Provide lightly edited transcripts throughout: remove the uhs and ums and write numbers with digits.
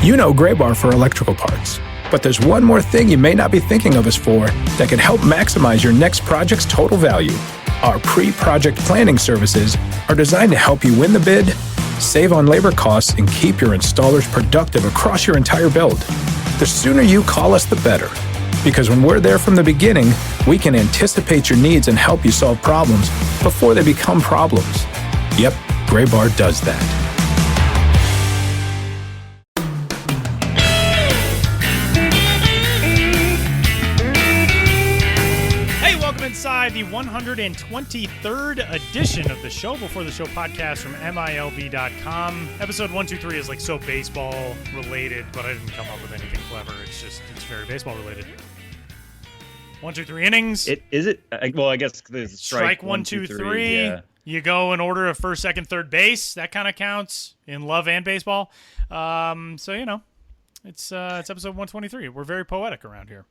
You know Gray Bar for electrical parts, but there's one more thing you may not be thinking of us for that can help maximize your next project's total value. Our pre-project planning services are designed to help you win the bid, save on labor costs, and keep your installers productive across your entire build. The sooner you call us, the better. Because when we're there from the beginning, we can anticipate your needs and help you solve problems before they become problems. Yep, Gray Bar does that. Inside the 123rd edition of the Show Before the Show podcast from MILB.com. Episode 123 is like so baseball related, but I didn't come up with anything clever. It's very baseball related. 1, 2, 3 innings. Is it? Well, I guit's strike 1, 2, 3. Yeah. You go in order of first, second, third base. That kind of counts in love and baseball. So you know, it's episode 123. We're very poetic around here.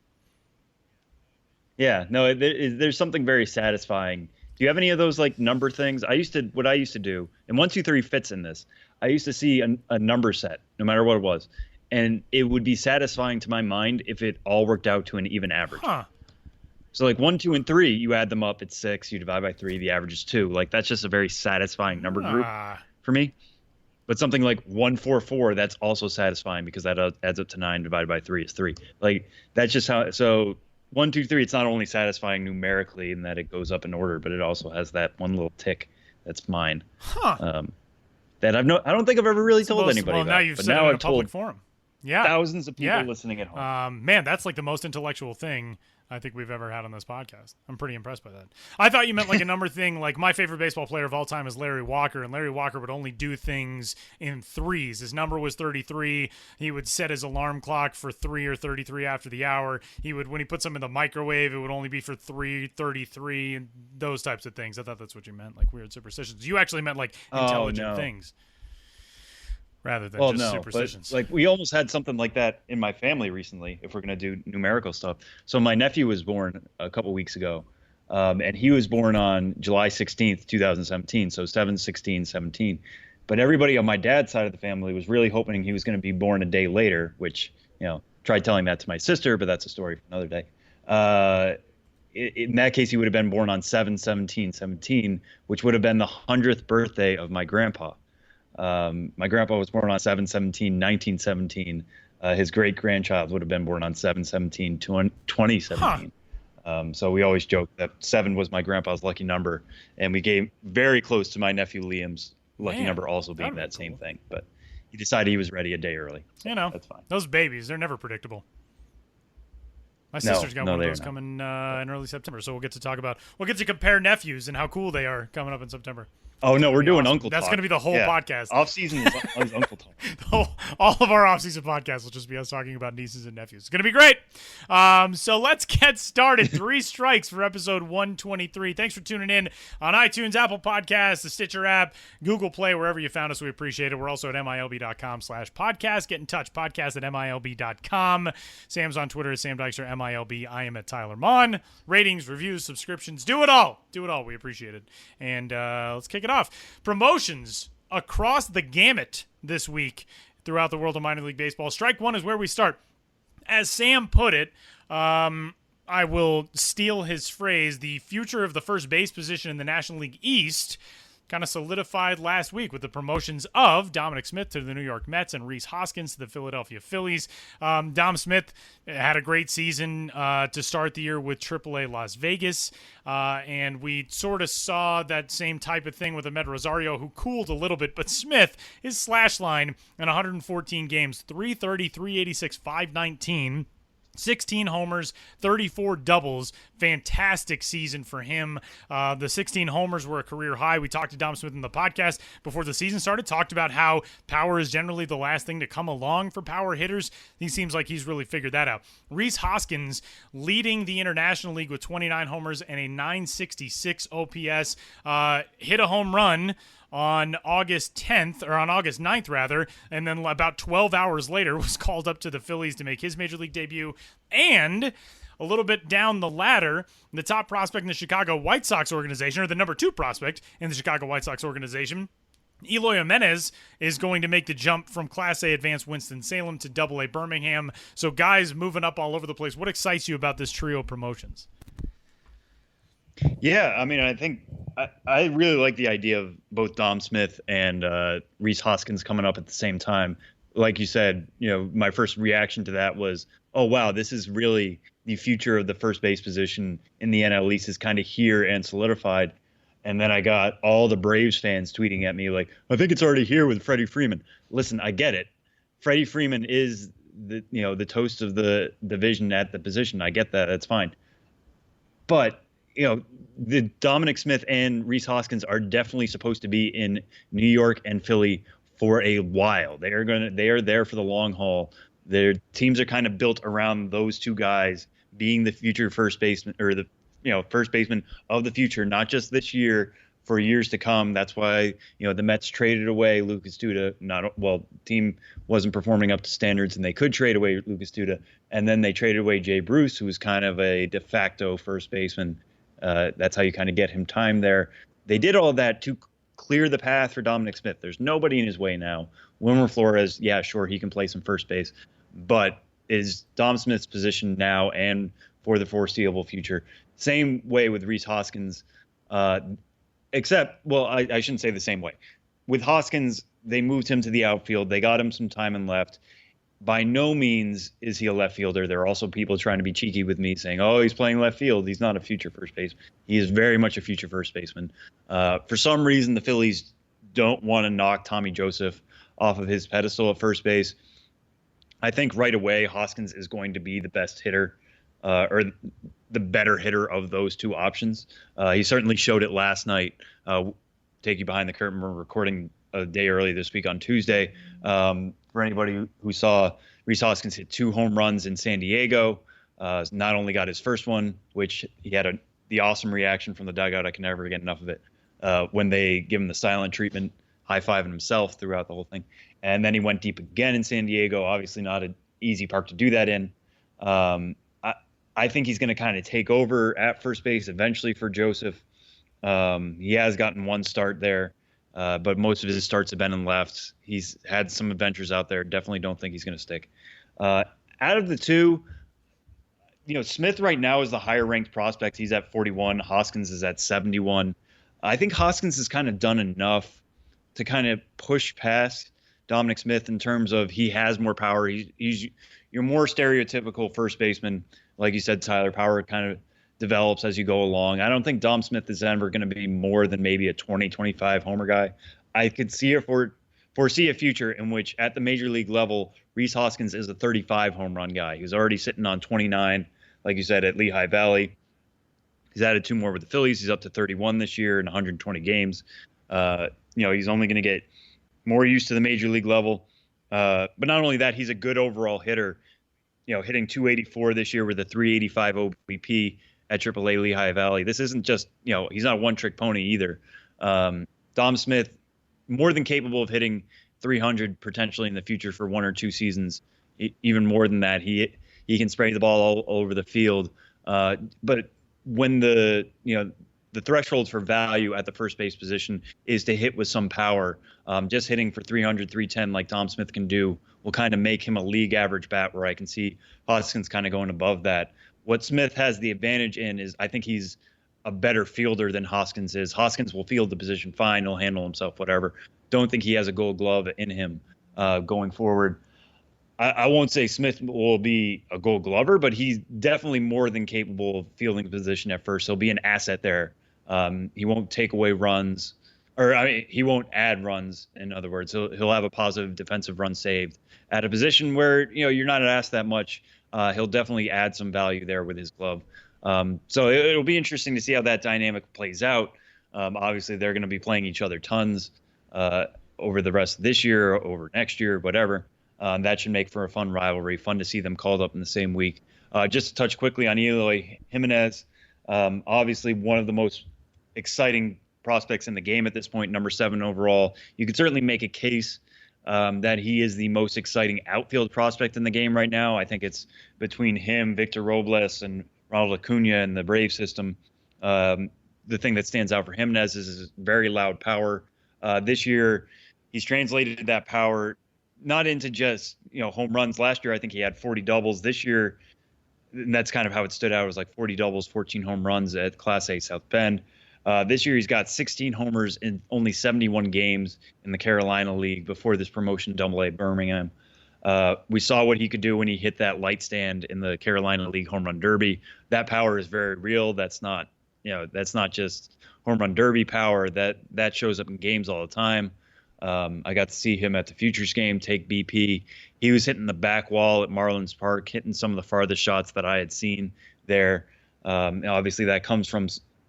Yeah, no, there's something very satisfying. Do you have any of those like number things? What I used to do, and 1, 2, 3 fits in this. I used to see a number set, no matter what it was, and it would be satisfying to my mind if it all worked out to an even average. Huh. So like 1, 2, and 3, you add them up, it's 6. You divide by 3, the average is 2. Like that's just a very satisfying number group for me. But something like 1, 4, 4, that's also satisfying because that adds up to 9 divided by 3 is 3. Like that's just how. So 1, 2, 3. It's not only satisfying numerically in that it goes up in order, but it also has that one little tick that's mine. That I don't think I've ever really told anybody. Well, now you've said it in a public forum. Yeah, thousands of people listening at home. Man, that's like the most intellectual thing I think we've ever had on this podcast. I'm pretty impressed by that. I thought you meant like a number thing. Like my favorite baseball player of all time is Larry Walker, and Larry Walker would only do things in threes. His number was 33. He would set his alarm clock for 3 or 33 after the hour. When he put something in the microwave, it would only be for 3:33 and those types of things. I thought that's what you meant, like weird superstitions. You actually meant like intelligent things. Rather than just superstitions. But, like we almost had something like that in my family recently, if we're going to do numerical stuff. So my nephew was born a couple weeks ago, and he was born on July 16th, 2017, so 7/16/17. But everybody on my dad's side of the family was really hoping he was going to be born a day later, which, tried telling that to my sister, but that's a story for another day. In that case, he would have been born on 7/17/17, which would have been the 100th birthday of my grandpa. My grandpa was born on 7/17/1917. His great-grandchild would have been born on 7/17/2017. So we always joke that 7 was my grandpa's lucky number, and we gave very close to my nephew Liam's lucky number also being that same thing. But he decided he was ready a day early. So that's fine. Those babies, they're never predictable. My sister's got one of those coming in early September, so we'll get to compare nephews and how cool they are coming up in September. Oh, no, we're doing Uncle Talk. That's going to be the whole podcast. Off-season is Uncle Talk. All of our off-season podcasts will just be us talking about nieces and nephews. It's going to be great. So let's get started. 3 strikes for episode 123. Thanks for tuning in on iTunes, Apple Podcasts, the Stitcher app, Google Play, wherever you found us. We appreciate it. We're also at MILB.com/podcast. Get in touch. Podcast at MILB.com. Sam's on Twitter at Sam Dykstra, MILB. I am at Tyler Mon. Ratings, reviews, subscriptions. Do it all. We appreciate it. And let's kick it off. Promotions across the gamut this week throughout the world of minor league baseball. Strike 1 is where we start. As Sam put it, I will steal his phrase, the future of the first base position in the National League East kind of solidified last week with the promotions of Dominic Smith to the New York Mets and Rhys Hoskins to the Philadelphia Phillies. Dom Smith had a great season to start the year with AAA Las Vegas, and we sort of saw that same type of thing with Ahmed Rosario, who cooled a little bit, but Smith, his slash line in 114 games, 330, 386, 519, 16 homers, 34 doubles. Fantastic season for him. The 16 homers were a career high. We talked to Dom Smith in the podcast before the season started, talked about how power is generally the last thing to come along for power hitters. He seems like he's really figured that out. Rhys Hoskins leading the International League with 29 homers and a 966 OPS. Hit a home run on August 9th rather, and then about 12 hours later was called up to the Phillies to make his major league debut. And a little bit down the ladder, the top prospect in the Chicago White Sox organization, or the number 2 prospect in the Chicago White Sox organization, Eloy Jimenez is going to make the jump from Class A Advanced Winston-Salem to Double A Birmingham. So guys moving up all over the place. What excites you about this trio of promotions? Yeah, I mean, I think I really like the idea of both Dom Smith and Rhys Hoskins coming up at the same time. Like you said, my first reaction to that was, oh, wow, this is really the future of the first base position in the NL East is kind of here and solidified. And then I got all the Braves fans tweeting at me like, I think it's already here with Freddie Freeman. Listen, I get it. Freddie Freeman is the toast of the division at the position. I get that. That's fine. But, the Dominic Smith and Rhys Hoskins are definitely supposed to be in New York and Philly for a while. They are there for the long haul. Their teams are kind of built around those two guys being the future first baseman or the first baseman of the future, not just this year, for years to come. That's why, the Mets traded away Lucas Duda. Team wasn't performing up to standards and they could trade away Lucas Duda. And then they traded away Jay Bruce, who was kind of a de facto first baseman. That's how you kind of get him time there. They did all that to clear the path for Dominic Smith. There's nobody in his way now. Wilmer Flores, yeah, sure, he can play some first base, but is Dom Smith's position now and for the foreseeable future. Same way with Rhys Hoskins, except, I shouldn't say the same way. With Hoskins, they moved him to the outfield. They got him some time and left. By no means is he a left fielder. There are also people trying to be cheeky with me saying, oh, he's playing left field. He's not a future first baseman. He is very much a future first baseman. For some reason, the Phillies don't want to knock Tommy Joseph off of his pedestal at first base. I think right away Hoskins is going to be the best hitter or the better hitter of those two options. He certainly showed it last night. Take you behind the curtain. We're recording a day early this week on Tuesday. For anybody who saw, Rhys Hoskins hit 2 home runs in San Diego. Not only got his first one, which he had the awesome reaction from the dugout. I can never get enough of it. When they give him the silent treatment, high-fiving himself throughout the whole thing. And then he went deep again in San Diego. Obviously not an easy park to do that in. I think he's going to kind of take over at first base eventually for Joseph. He has gotten one start there, but most of his starts have been in left. He's had some adventures out there. Definitely don't think he's going to stick. Out of the two, Smith right now is the higher ranked prospect. He's at 41. Hoskins is at 71. I think Hoskins has kind of done enough to kind of push past Dominic Smith in terms of he has more power. He's your more stereotypical first baseman. Like you said, Tyler, power kind of develops as you go along. I don't think Dom Smith is ever going to be more than maybe a 20, 25 homer guy. I could foresee a future in which at the major league level, Rhys Hoskins is a 35 home run guy. He's already sitting on 29, like you said, at Lehigh Valley. He's added 2 more with the Phillies. He's up to 31 this year in 120 games. He's only going to get more used to the major league level. But not only that, he's a good overall hitter. Hitting 284 this year with a 385 OBP at AAA Lehigh Valley. This isn't just, he's not a one-trick pony either. Dom Smith, more than capable of hitting 300 potentially in the future for 1 or 2 seasons. Even more than that, he can spray the ball all over the field. But when the threshold for value at the first base position is to hit with some power, just hitting for 300, 310 like Dom Smith can do will kind of make him a league average bat, where I can see Hoskins kind of going above that. What Smith has the advantage in is I think he's a better fielder than Hoskins is. Hoskins will field the position fine. He'll handle himself, whatever. Don't think he has a Gold Glove in him going forward. I won't say Smith will be a Gold Glover, but he's definitely more than capable of fielding the position at first. He'll be an asset there. He won't take away runs, he won't add runs. In other words, he'll have a positive defensive run saved at a position where you're not asked that much. He'll definitely add some value there with his glove. So it'll be interesting to see how that dynamic plays out. Obviously, they're going to be playing each other tons over the rest of this year, over next year, whatever. That should make for a fun rivalry. Fun to see them called up in the same week. Just to touch quickly on Eloy Jimenez, obviously one of the most exciting prospects in the game at this point, number 7 overall. You could certainly make a case that he is the most exciting outfield prospect in the game right now. I think it's between him, Victor Robles, and Ronald Acuna in the Brave system. The thing that stands out for Jimenez is his very loud power. This year, he's translated that power not into just home runs. Last year, I think he had 40 doubles. This year, and that's kind of how it stood out. It was like 40 doubles, 14 home runs at Class A South Bend. This year, he's got 16 homers in only 71 games in the Carolina League before this promotion to Double-A Birmingham. We saw what he could do when he hit that light stand in the Carolina League Home Run Derby. That power is very real. That's not just Home Run Derby power. That shows up in games all the time. I got to see him at the Futures game take BP. He was hitting the back wall at Marlins Park, hitting some of the farthest shots that I had seen there. Obviously, that comes from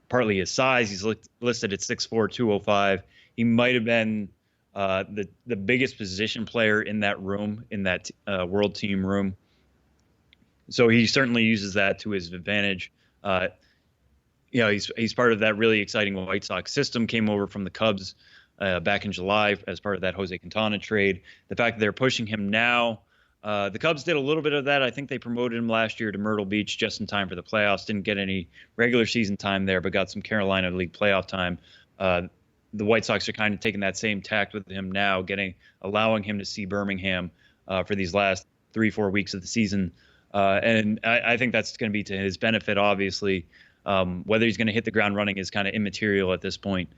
partly his size. He's listed at 6'4", 205. He might have been the biggest position player in that room, in that world team room. So he certainly uses that to his advantage. He's part of that really exciting White Sox system, came over from the Cubs back in July as part of that Jose Quintana trade. The fact that they're pushing him now, the Cubs did a little bit of that. I think they promoted him last year to Myrtle Beach just in time for the playoffs. Didn't get any regular season time there, but got some Carolina League playoff time. The White Sox are kind of taking that same tact with him now, allowing him to see Birmingham for these last 3-4 weeks of the season. And I think that's going to be to his benefit, obviously. Whether he's going to hit the ground running is kind of immaterial at this point.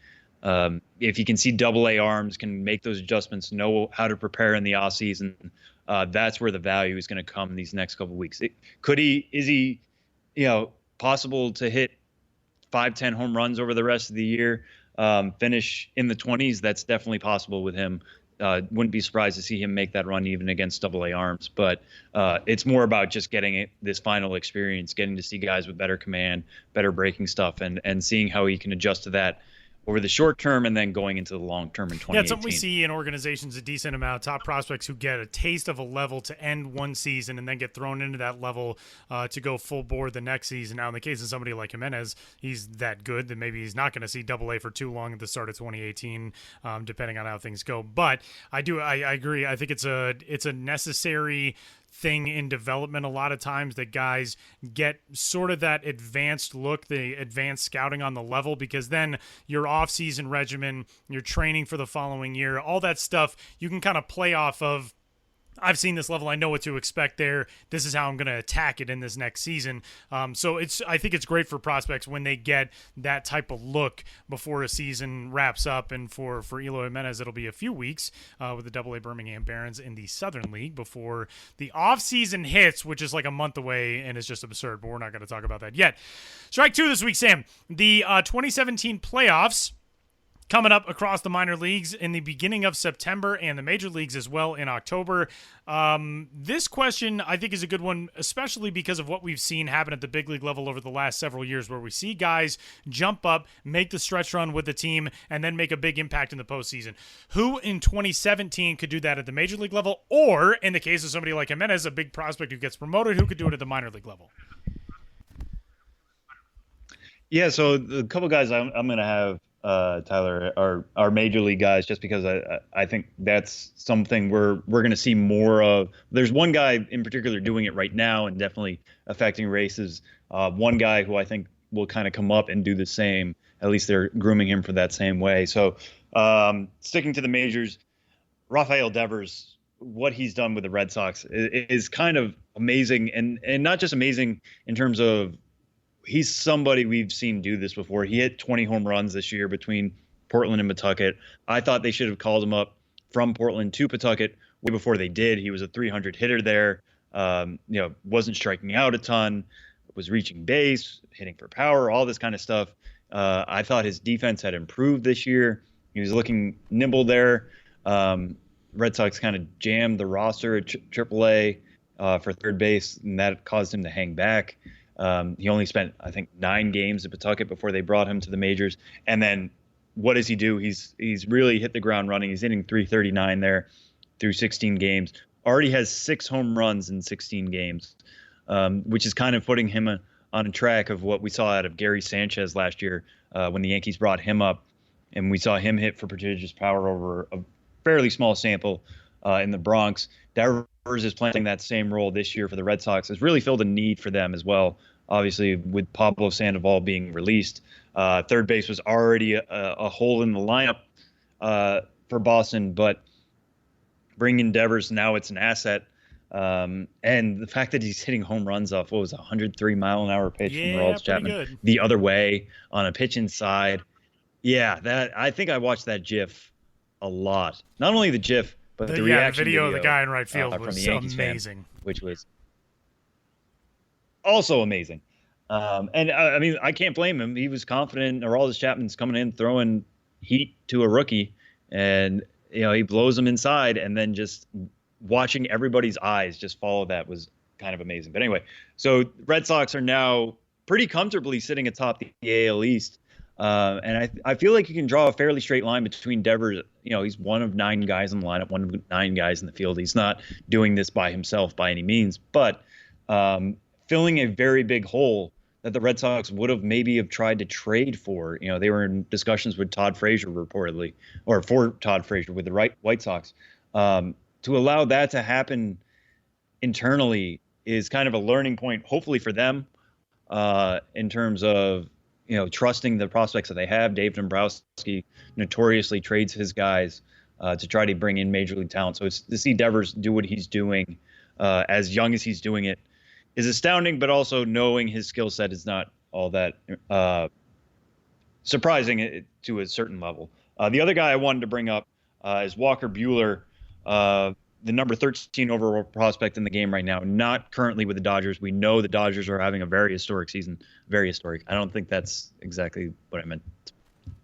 If he can see Double-A arms, can make those adjustments, know how to prepare in the offseason, that's where the value is going to come these next couple of weeks. Is he possible to hit 5-10 home runs over the rest of the year, finish in the 20s? That's definitely possible with him. Wouldn't be surprised to see him make that run even against Double-A arms. But it's more about just getting this final experience, getting to see guys with better command, better breaking stuff, and seeing how he can adjust to that over the short term and then going into the long term in 2018. Yeah, it's something we see in organizations a decent amount. Top prospects who get a taste of a level to end one season and then get thrown into that level to go full board the next season. Now, in the case of somebody like Jimenez, he's that good that maybe he's not going to see Double-A for too long at the start of 2018, depending on how things go. But I agree. I think it's a necessary thing in development a lot of times that guys get sort of that advanced look, the advanced scouting on the level, because then your off-season regimen, your training for the following year, all that stuff, you can kind of play off of. I've seen this level. I know what to expect there. This is how I'm going to attack it in this next season. So I think it's great for prospects when they get that type of look before a season wraps up. And for Eloy Jimenez, it'll be a few weeks with the Double-A Birmingham Barons in the Southern League before the offseason hits, which is like a month away and is just absurd. But we're not going to talk about that yet. Strike two this week, Sam. The 2017 playoffs coming up across the minor leagues in the beginning of September and the major leagues as well in October. This question, I think, is a good one, especially because of what we've seen happen at the big league level over the last several years, where we see guys jump up, make the stretch run with the team, and then make a big impact in the postseason. Who in 2017 could do that at the major league level? Or, in the case of somebody like Jimenez, a big prospect who gets promoted, who could do it at the minor league level? Yeah, so the couple guys I'm going to have, Tyler, are major league guys, just because I think that's something we're going to see more of. There's one guy in particular doing it right now and definitely affecting races. One guy who I think will kind of come up and do the same. At least they're grooming him for that same way. So sticking to the majors, Rafael Devers, what he's done with the Red Sox is kind of amazing, and not just amazing in terms of he's somebody we've seen do this before. He hit 20 home runs this year between Portland and Pawtucket. I thought they should have called him up from Portland to Pawtucket way before they did. He was a 300 hitter there. Wasn't striking out a ton, was reaching base, hitting for power, all this kind of stuff. I thought his defense had improved this year. He was looking nimble there. Red Sox kind of jammed the roster at AAA for third base, and that caused him to hang back. He only spent, I think, 9 games at Pawtucket before they brought him to the majors. And then what does he do? He's really hit the ground running. He's hitting .339 there through 16 games. Already has 6 home runs in 16 games, which is kind of putting him on a track of what we saw out of Gary Sanchez last year when the Yankees brought him up. And we saw him hit for prodigious power over a fairly small sample in the Bronx. Devers is playing that same role this year for the Red Sox. Has really filled a need for them as well. Obviously, with Pablo Sandoval being released, third base was already a hole in the lineup for Boston, but bringing Devers, now it's an asset. And the fact that he's hitting home runs off, what was it, 103-mile-an-hour pitch from Aroldis Chapman good. the other way on a pitch inside. Yeah, I think I watched that GIF a lot. Not only the GIF, but the reaction video of the guy in right field from was the Yankees amazing. fan, which was also amazing. And I mean, I can't blame him. He was confident. Aroldis Chapman's coming in, throwing heat to a rookie, and he blows him inside, and then just watching everybody's eyes just follow that was kind of amazing. But anyway, so Red Sox are now pretty comfortably sitting atop the AL East. And I feel like you can draw a fairly straight line between Devers. He's one of 9 guys in the lineup, one of 9 guys in the field. He's not doing this by himself by any means, but filling a very big hole that the Red Sox would have tried to trade for. They were in discussions with Todd Frazier reportedly, or for Todd Frazier with the White Sox. To allow that to happen internally is kind of a learning point, hopefully for them, in terms of trusting the prospects that they have. Dave Dombrowski notoriously trades his guys to try to bring in major league talent. So it's to see Devers do what he's doing as young as he's doing it is astounding, but also knowing his skill set is not all that surprising to a certain level. The other guy I wanted to bring up is Walker Buehler, the number 13 overall prospect in the game right now, not currently with the Dodgers. We know the Dodgers are having a very historic season. Very historic. I don't think that's exactly what I meant to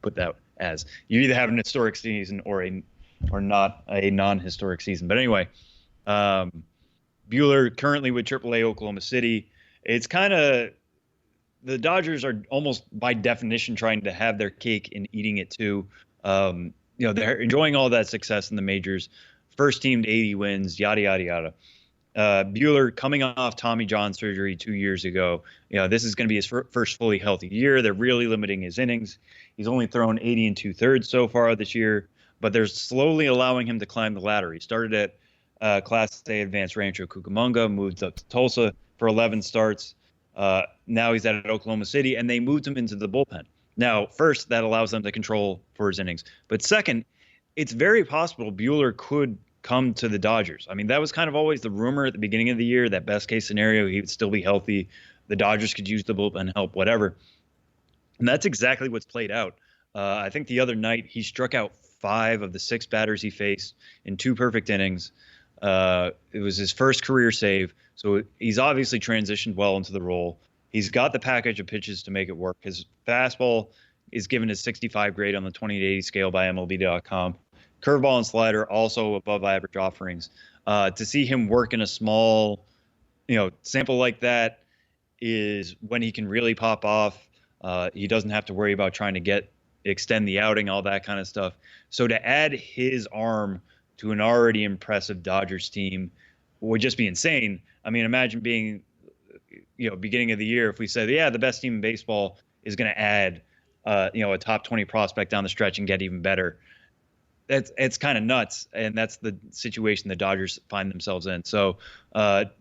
put that as. You either have an historic season or not a non-historic season. But anyway, Buehler currently with AAA Oklahoma City. It's kind of the Dodgers are almost by definition trying to have their cake and eating it too. They're enjoying all that success in the majors. First team to 80 wins, yada, yada, yada. Buehler coming off Tommy John surgery 2 years ago. This is going to be his first fully healthy year. They're really limiting his innings. He's only thrown 80 2/3 so far this year, but they're slowly allowing him to climb the ladder. He started at Class A Advanced Rancho Cucamonga, moved up to Tulsa for 11 starts. Now he's at Oklahoma City, and they moved him into the bullpen. Now, first, that allows them to control for his innings. But second, it's very possible Buehler could come to the Dodgers. I mean, that was kind of always the rumor at the beginning of the year, that best case scenario, he would still be healthy. The Dodgers could use the bullpen help, whatever. And that's exactly what's played out. I think the other night he struck out 5 of the 6 batters he faced in 2 perfect innings. It was his first career save. So he's obviously transitioned well into the role. He's got the package of pitches to make it work. His fastball is given a 65 grade on the 20-80 scale by MLB.com. Curveball and slider also above average offerings. To see him work in a small, sample like that is when he can really pop off. He doesn't have to worry about trying to extend the outing, all that kind of stuff. So to add his arm to an already impressive Dodgers team would just be insane. I mean, imagine being, beginning of the year, if we said, the best team in baseball is going to add, a top 20 prospect down the stretch and get even better. It's kind of nuts, and that's the situation the Dodgers find themselves in. So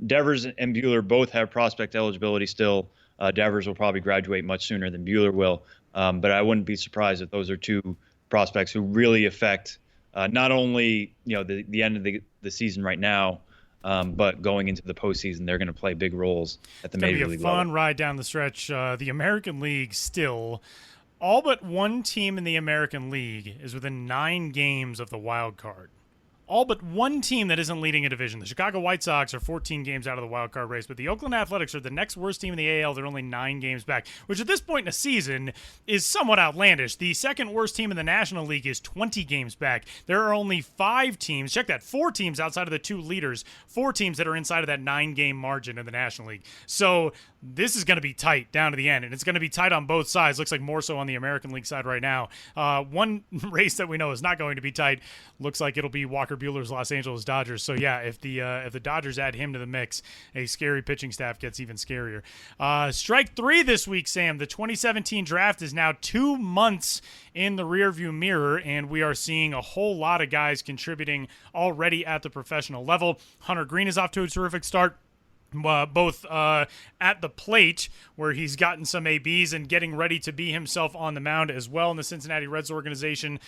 Devers and Buehler both have prospect eligibility still. Devers will probably graduate much sooner than Buehler will, but I wouldn't be surprised if those are 2 prospects who really affect not only the end of the season right now, but going into the postseason, they're going to play big roles at the major league level. It's going to be a fun ride down the stretch. The American League still. All but one team in the American League is within 9 games of the wild card. All but one team that isn't leading a division. The Chicago White Sox are 14 games out of the wild card race, but the Oakland Athletics are the next worst team in the AL. They're only 9 games back, which at this point in the season is somewhat outlandish. The second worst team in the National League is 20 games back. There are only 5 teams, check that, 4 teams outside of the 2 leaders, 4 teams that are inside of that 9-game margin in the National League. So this is going to be tight down to the end, and it's going to be tight on both sides. Looks like more so on the American League side right now. One race that we know is not going to be tight. Looks like it'll be Walker Buehler's Los Angeles Dodgers. So yeah, if the Dodgers add him to the mix, a scary pitching staff gets even scarier. Strike 3 this week, Sam. The 2017 draft is now 2 months in the rearview mirror, and we are seeing a whole lot of guys contributing already at the professional level. Hunter Green is off to a terrific start. both at the plate, where he's gotten some ABs and getting ready to be himself on the mound as well in the Cincinnati Reds organization.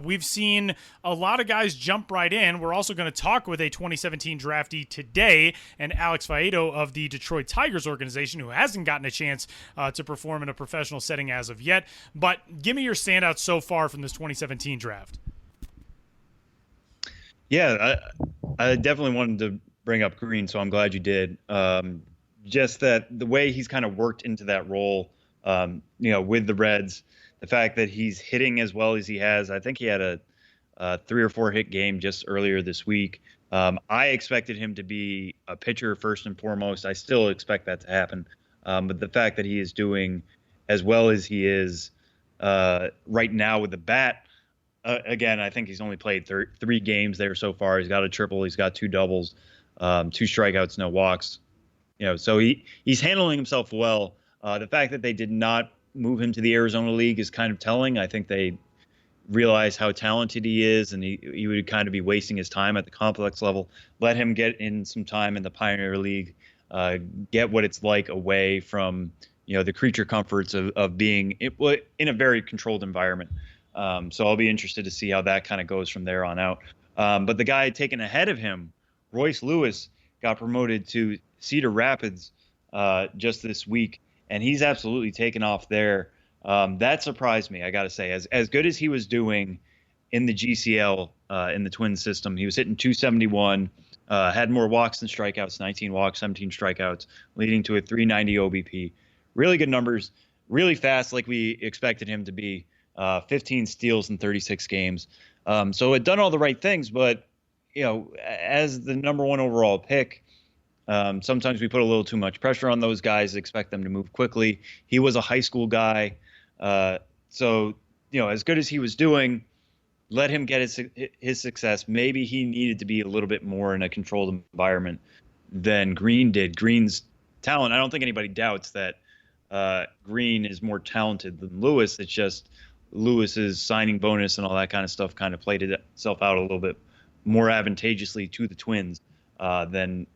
We've seen a lot of guys jump right in. We're also going to talk with a 2017 draftee today, and Alex Faedo of the Detroit Tigers organization, who hasn't gotten a chance to perform in a professional setting as of yet. But give me your standouts so far from this 2017 draft. Yeah, I definitely wanted to bring up Green, so I'm glad you did. Just that the way he's kind of worked into that role, with the Reds, the fact that he's hitting as well as he has. I think he had a 3 or 4 hit game just earlier this week. I expected him to be a pitcher first and foremost. I still expect that to happen. But the fact that he is doing as well as he is right now with the bat, again, I think he's only played 3 games there so far. He's got a triple. He's got 2 doubles. 2 strikeouts, no walks. So he's handling himself well. The fact that they did not move him to the Arizona League is kind of telling. I think they realize how talented he is, and he would kind of be wasting his time at the complex level. Let him get in some time in the Pioneer League, get what it's like away from the creature comforts of being in a very controlled environment. So I'll be interested to see how that kind of goes from there on out. But the guy taken ahead of him, Royce Lewis, got promoted to Cedar Rapids just this week, and he's absolutely taken off there. That surprised me, I got to say. As good as he was doing in the GCL, in the Twins system, he was hitting .271, had more walks than strikeouts, 19 walks, 17 strikeouts, leading to a .390 OBP. Really good numbers, really fast like we expected him to be, 15 steals in 36 games. So had done all the right things, but as the number 1 overall pick, sometimes we put a little too much pressure on those guys, expect them to move quickly. He was a high school guy. So as good as he was doing, let him get his success. Maybe he needed to be a little bit more in a controlled environment than Green did. Green's talent, I don't think anybody doubts that Green is more talented than Lewis. It's just Lewis's signing bonus and all that kind of stuff kind of played itself out a little bit more advantageously to the Twins than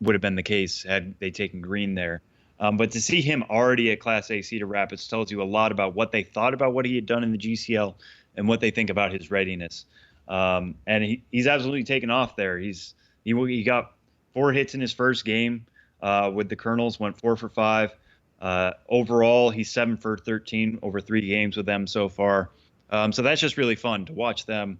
would have been the case had they taken Green there. But to see him already at Class A Cedar Rapids tells you a lot about what they thought about what he had done in the GCL and what they think about his readiness. And he's absolutely taken off there. He got 4 hits in his first game with the Colonels, went 4 for 5. Overall, he's 7 for 13 over 3 games with them so far. So that's just really fun to watch them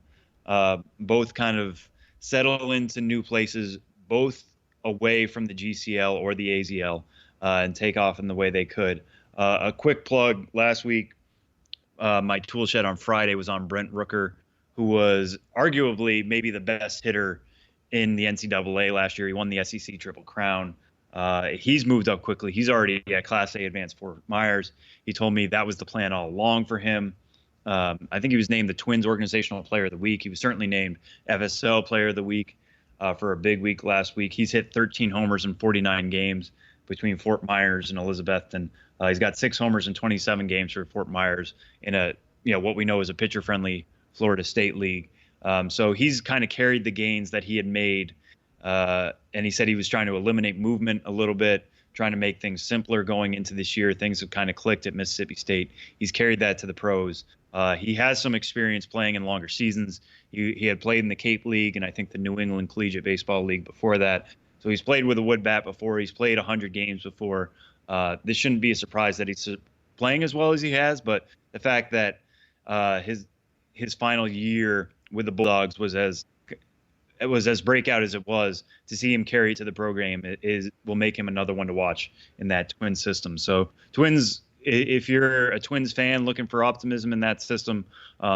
both kind of settle into new places, both away from the GCL or the AZL, and take off in the way they could. A quick plug, last week, my tool shed on Friday was on Brent Rooker, who was arguably maybe the best hitter in the NCAA last year. He won the SEC Triple Crown. He's moved up quickly. He's already at Class A Advanced Fort Myers. He told me that was the plan all along for him. I think he was named the Twins Organizational Player of the Week. He was certainly named FSL Player of the Week for a big week last week. He's hit 13 homers in 49 games between Fort Myers and Elizabethton. He's got 6 homers in 27 games for Fort Myers in a what we know is a pitcher-friendly Florida State league. So he's kind of carried the gains that he had made, and he said he was trying to eliminate movement a little bit, trying to make things simpler going into this year. Things have kind of clicked at Mississippi State. He's carried that to the pros. He has some experience playing in longer seasons. He had played in the Cape League and I think the New England Collegiate Baseball League before that. So he's played with a wood bat before. He's played 100 games before. This shouldn't be a surprise that he's playing as well as he has, but the fact that his final year with the Bulldogs was as breakout as it was, to see him carry it to the program will make him another one to watch in that Twins system. So Twins, if you're a Twins fan looking for optimism in that system,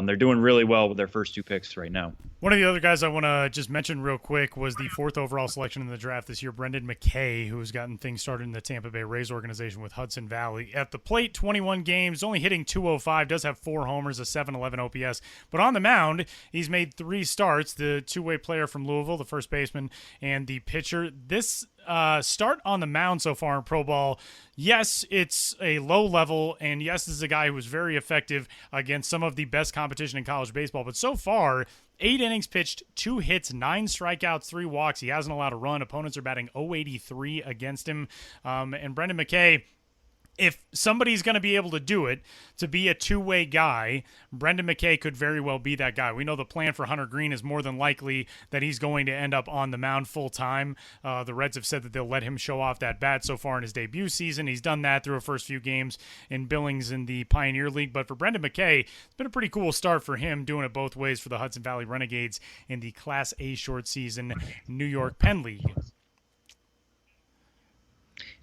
they're doing really well with their first 2 picks right now. One of the other guys I want to just mention real quick was the 4th overall selection in the draft this year, Brendan McKay, who has gotten things started in the Tampa Bay Rays organization with Hudson Valley. At the plate, 21 games, only hitting .205, does have 4 homers, a .711 OPS. But on the mound, he's made 3 starts, the two-way player from Louisville, the first baseman, and the pitcher. This start on the mound so far in pro ball, yes, it's a low level, and yes, this is a guy who was very effective against some of the best competition in college baseball, but so far 8 innings pitched, 2 hits, 9 strikeouts, 3 walks. He hasn't allowed a run. Opponents are batting .083 against him. And Brendan McKay, if somebody's going to be able to do it, to be a two-way guy, Brendan McKay could very well be that guy. We know the plan for Hunter Green is more than likely that he's going to end up on the mound full-time. The Reds have said that they'll let him show off that bat so far in his debut season. He's done that through the first few games in Billings in the Pioneer League. But for Brendan McKay, it's been a pretty cool start for him, doing it both ways for the Hudson Valley Renegades in the Class A short season New York Penn League.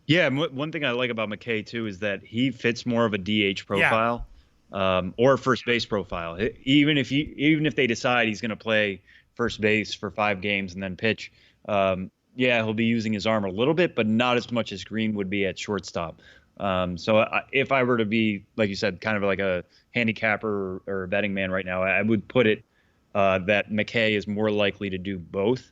Yeah, one thing I like about McKay too is that he fits more of a DH profile, or first base profile. Even if they decide he's going to play first base for 5 games and then pitch, he'll be using his arm a little bit, but not as much as Green would be at shortstop. If I were to be, like you said, kind of like a handicapper or a betting man right now, I would put it that McKay is more likely to do both.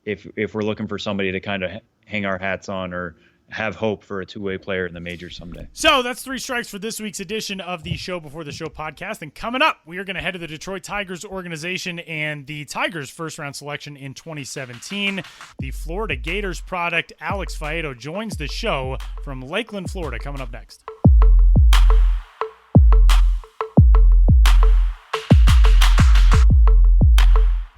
If we're looking for somebody to kind of hang our hats on or have hope for a two-way player in the majors someday. So that's 3 strikes for this week's edition of the Show Before the Show podcast. And coming up, we are going to head to the Detroit Tigers organization and the Tigers' first-round selection in 2017. The Florida Gators product, Alex Faedo, joins the show from Lakeland, Florida, coming up next.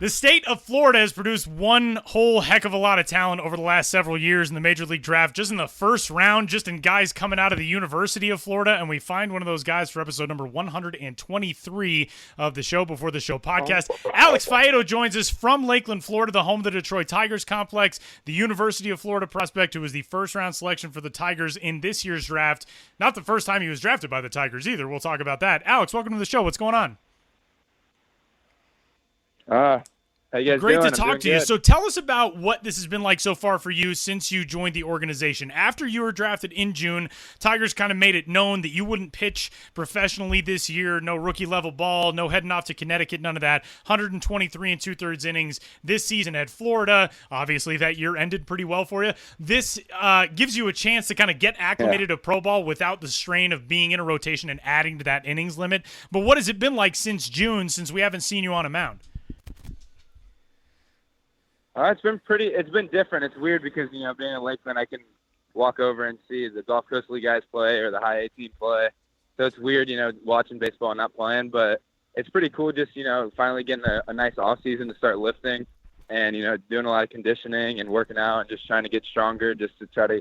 The state of Florida has produced one whole heck of a lot of talent over the last several years in the Major League Draft, just in the first round, just in guys coming out of the University of Florida, and we find one of those guys for episode number 123 of the Show Before the Show podcast. Alex Faedo joins us from Lakeland, Florida, the home of the Detroit Tigers complex, the University of Florida prospect who was the first-round selection for the Tigers in this year's draft. Not the first time he was drafted by the Tigers either. We'll talk about that. Alex, welcome to the show. What's going on? How you guys Great doing? to talk to you. Good. So tell us about what this has been like so far for you since you joined the organization. After you were drafted in June, Tigers kind of made it known that you wouldn't pitch professionally this year. No rookie-level ball, no heading off to Connecticut, none of that. 123 and 2/3 innings this season at Florida. Obviously, that year ended pretty well for you. This gives you a chance to kind of get acclimated to pro ball without the strain of being in a rotation and adding to that innings limit. But what has it been like since June, since we haven't seen you on a mound? It's been different. It's weird because, being in Lakeland, I can walk over and see the Gulf Coast League guys play or the high A team play. So it's weird, watching baseball and not playing, but it's pretty cool just, finally getting a nice off season to start lifting and, doing a lot of conditioning and working out and just trying to get stronger just to try to,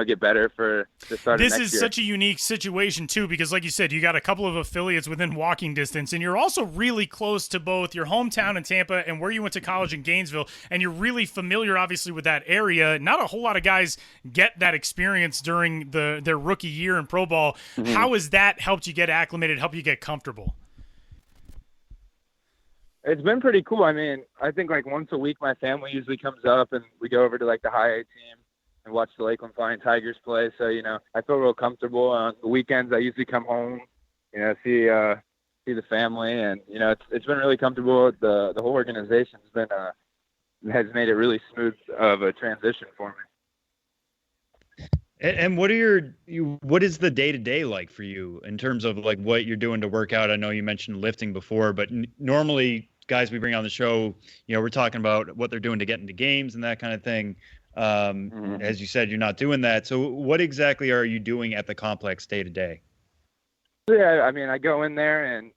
get better for the start of next year. This is such a unique situation, too, because like you said, you got a couple of affiliates within walking distance, and you're also really close to both your hometown in Tampa and where you went to college in Gainesville, and you're really familiar, obviously, with that area. Not a whole lot of guys get that experience during their rookie year in pro ball. Mm-hmm. How has that helped you get acclimated, help you get comfortable? It's been pretty cool. I mean, I think once a week my family usually comes up and we go over to the high A team and watch the Lakeland Flying Tigers play. So, I feel real comfortable. On the weekends, I usually come home, see the family. And, it's been really comfortable. The whole organization has made it really smooth of a transition for me. And what is the day-to-day like for you in terms of what you're doing to work out? I know you mentioned lifting before, but normally guys we bring on the show, we're talking about what they're doing to get into games and that kind of thing. As you said, you're not doing that. So what exactly are you doing at the complex day to day? Yeah, I mean, I go in there and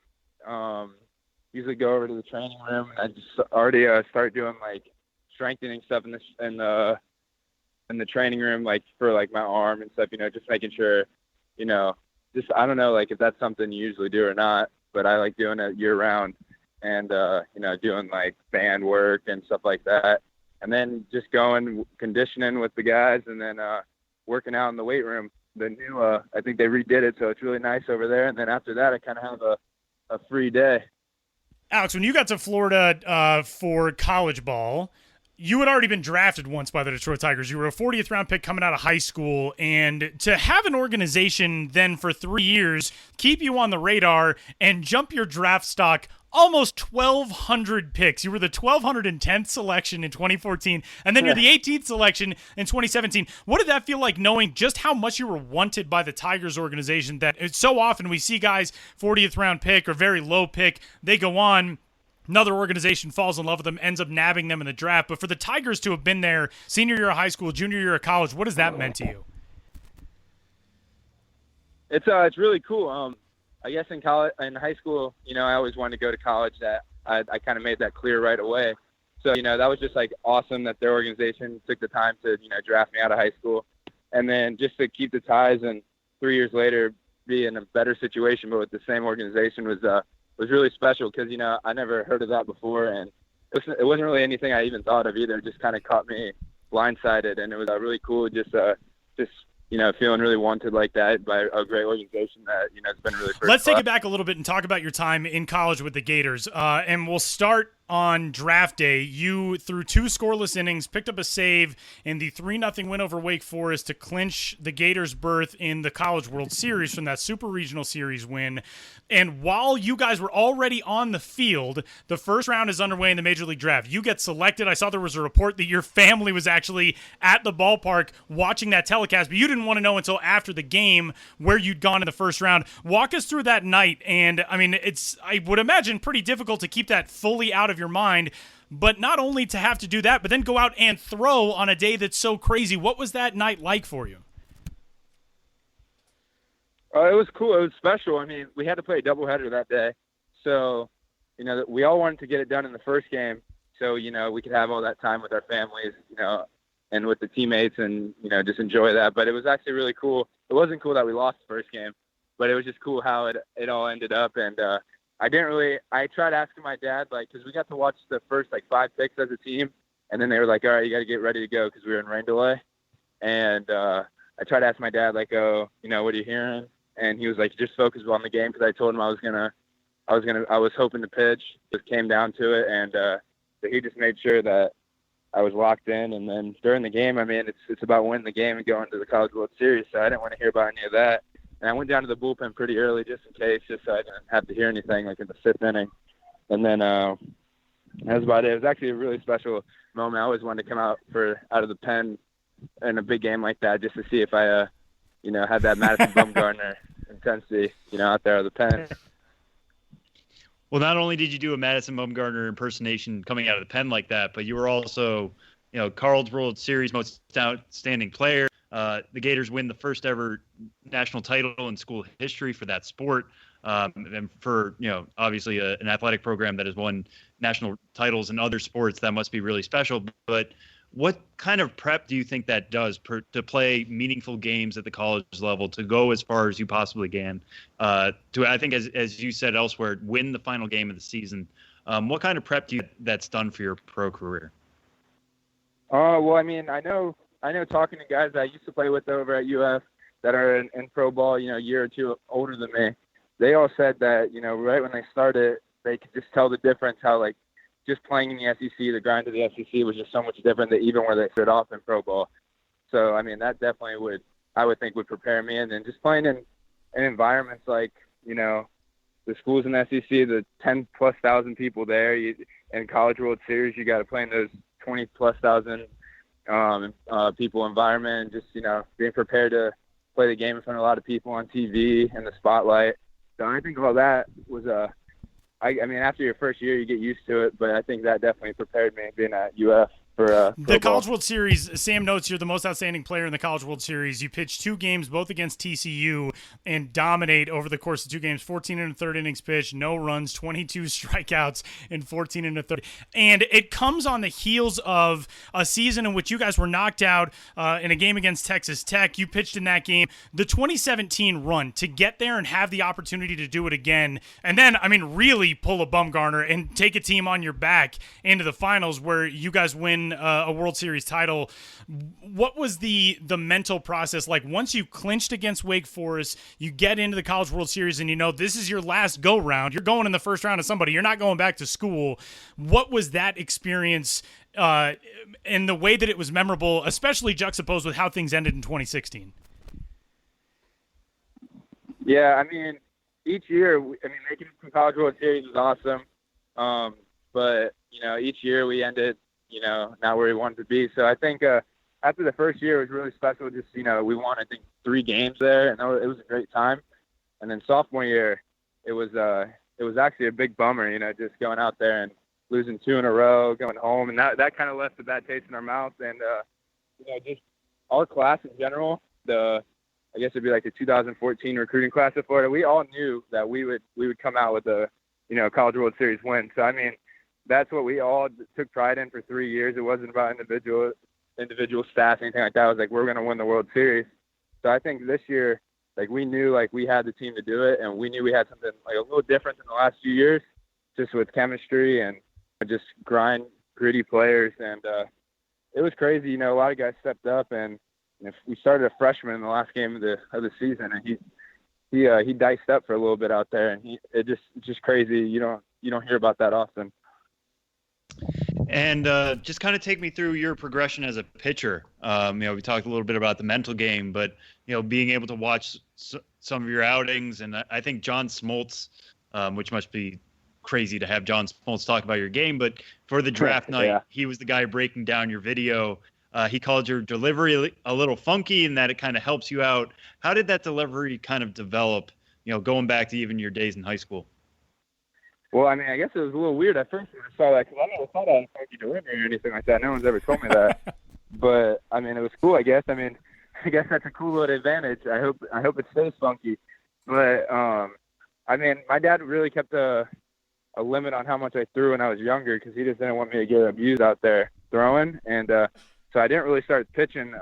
usually go over to the training room. And I just already start doing strengthening stuff in the training room, for my arm and stuff. Just making sure, just I don't know if that's something you usually do or not, but I like doing it year round and doing band work and stuff like that. And then just going conditioning with the guys and then working out in the weight room. The new, I think they redid it, so it's really nice over there. And then after that, I kind of have a free day. Alex, when you got to Florida for college ball, you had already been drafted once by the Detroit Tigers. You were a 40th round pick coming out of high school. And to have an organization then for 3 years keep you on the radar and jump your draft stock almost 1,200 picks. You were the 1,210th selection in 2014, and then you're the 18th selection in 2017. What did that feel like, knowing just how much you were wanted by the Tigers organization? That it's so often we see guys 40th round pick or very low pick, they go on Another organization falls in love with them, ends up nabbing them in the draft. But for the Tigers to have been there senior year of high school, junior year of college, what has that meant to you? It's really cool. I guess in high school, I always wanted to go to college. That I kind of made that clear right away. So, that was just like awesome that their organization took the time to, draft me out of high school. And then just to keep the ties and 3 years later be in a better situation, but with the same organization was really special because, I never heard of that before. And it wasn't really anything I even thought of either. It just kind of caught me blindsided. And it was really cool just feeling really wanted like that by a great organization that, has been really first Let's take class. it back a little bit and talk about your time in college with the Gators. And we'll start on draft day. You, through 2 scoreless innings, picked up a save in the 3-0 win over Wake Forest to clinch the Gators' berth in the College World Series from that Super Regional Series win. And while you guys were already on the field, the first round is underway in the Major League Draft. You get selected. I saw there was a report that your family was actually at the ballpark watching that telecast, but you didn't want to know until after the game where you'd gone in the first round. Walk us through that night. And, it's, I would imagine, pretty difficult to keep that fully out of your mind, but not only to have to do that, but then go out and throw on a day that's so crazy. What was that night like for you? It was cool. It was special. We had to play a doubleheader that day. So, we all wanted to get it done in the first game. So, we could have all that time with our families, and with the teammates and, just enjoy that. But it was actually really cool. It wasn't cool that we lost the first game, but it was just cool how it all ended up. And, I tried asking my dad, because we got to watch the first 5 picks as a team. And then they were like, all right, you got to get ready to go because we were in rain delay. And I tried to ask my dad, what are you hearing? And he was like, just focus on the game, because I told him I was hoping to pitch. Just came down to it, and so he just made sure that I was locked in. And then during the game, it's about winning the game and going to the College World Series. So I didn't want to hear about any of that. And I went down to the bullpen pretty early just in case, just so I didn't have to hear anything in the 5th inning. And then that was about it. It was actually a really special moment. I always wanted to come out of the pen in a big game like that just to see if I had that Madison Bumgarner intensity, out there at the pen. Well, not only did you do a Madison Bumgarner impersonation coming out of the pen like that, but you were also, College World Series most outstanding player. The Gators win the first ever national title in school history for that sport. And for, obviously an athletic program that has won national titles in other sports, that must be really special. But what kind of prep do you think that does to play meaningful games at the college level, to go as far as you possibly can, to, I think, as you said elsewhere, win the final game of the season? What kind of prep do you that's done for your pro career? Well, I know talking to guys that I used to play with over at UF that are in pro ball, a year or two older than me, they all said that, right when they started, they could just tell the difference, how just playing in the SEC, the grind of the SEC was just so much different than even where they started off in pro ball. So, that definitely would think would prepare me. And then just playing in environments like, the schools in the SEC, the 10,000+ people there, in College World Series, you got to play in those 20,000+ people environment, and just, being prepared to play the game in front of a lot of people on TV and the spotlight. So I think all that was after your first year, you get used to it, but I think that definitely prepared me being at UF for the College World Series. Sam notes you're the most outstanding player in the College World Series. You pitched 2 games, both against TCU, and dominate over the course of 2 games. 14 1/3 innings pitched, no runs, 22 strikeouts in 14 1/3. And it comes on the heels of a season in which you guys were knocked out in a game against Texas Tech. You pitched in that game. The 2017 run, to get there and have the opportunity to do it again, and then really pull a Bumgarner and take a team on your back into the finals where you guys win a World Series title. What was the mental process like once you clinched against Wake Forest, you get into the College World Series, and this is your last go round? You're going in the first round of somebody. You're not going back to school. What was that experience and the way that it was memorable, especially juxtaposed with how things ended in 2016? Yeah, each year, making it from College World Series was awesome. But, each year we ended, not where we wanted to be. So I think after the first year, it was really special. Just, we won, I think, 3 games there, and it was a great time. And then sophomore year, it was it was actually a big bummer, just going out there and losing 2 in a row, going home, and that kind of left a bad taste in our mouth. And just our class in general, I guess it'd be like the 2014 recruiting class of Florida. We all knew that we would come out with a College World Series win. So I mean, that's what we all took pride in for 3 years. It wasn't about individual stats, anything like that. It was like, we're going to win the World Series. So I think this year, like, we knew like we had the team to do it, and we knew we had something like a little different than the last few years, just with chemistry and just gritty players. And it was crazy. A lot of guys stepped up, and we started a freshman in the last game of the season, and he diced up for a little bit out there, and it's just crazy. You don't hear about that often. And just kind of take me through your progression as a pitcher. We talked a little bit about the mental game, but being able to watch some of your outings, and I think John Smoltz, which must be crazy to have John Smoltz talk about your game, but for the draft night, yeah. He was the guy breaking down your video. He called your delivery a little funky, and that it kind of helps you out. How did that delivery kind of develop? Going back to even your days in high school. Well, I mean, I guess it was a little weird at first when I saw that, because I never thought I had a funky delivery or anything like that. No one's ever told me that. But I mean, it was cool, I guess. I mean, I guess that's a cool little advantage. I hope it stays funky. But I mean, my dad really kept a limit on how much I threw when I was younger, because he just didn't want me to get abused out there throwing. And so I didn't really start pitching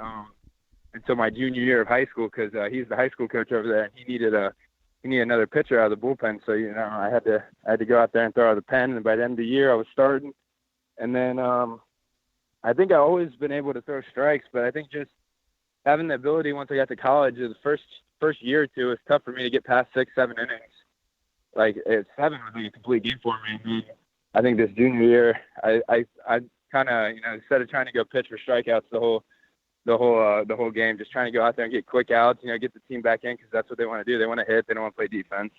until my junior year of high school, because he's the high school coach over there, and he needed another pitcher out of the bullpen. So I had to go out there and throw out of the pen. And by the end of the year, I was starting. And then I think I've always been able to throw strikes, but I think just having the ability once I got to college, the first year or two, it's tough for me to get past 6-7 innings. Like, 7 was like a complete game for me. And I think this junior year, I kind of, instead of trying to go pitch for strikeouts the whole game, just trying to go out there and get quick outs, get the team back in, because that's what they want to do. They want to hit. They don't want to play defense,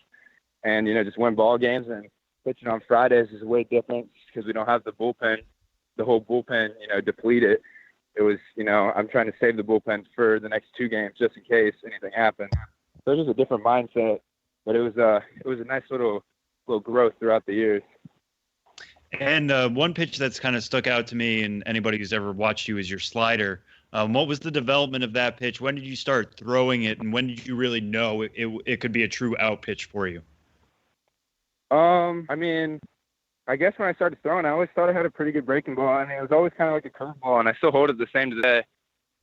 and just win ball games. And pitching on Fridays is way different because we don't have the bullpen, the whole bullpen, depleted. It was, I'm trying to save the bullpen for the next 2 games just in case anything happened. So it's just a different mindset, but it was a nice little growth throughout the years. And one pitch that's kind of stuck out to me, and anybody who's ever watched you, is your slider. What was the development of that pitch? When did you start throwing it, and when did you really know it could be a true out pitch for you? I mean, I guess when I started throwing, I always thought I had a pretty good breaking ball. I mean, it was always kind of like a curveball, and I still hold it the same today.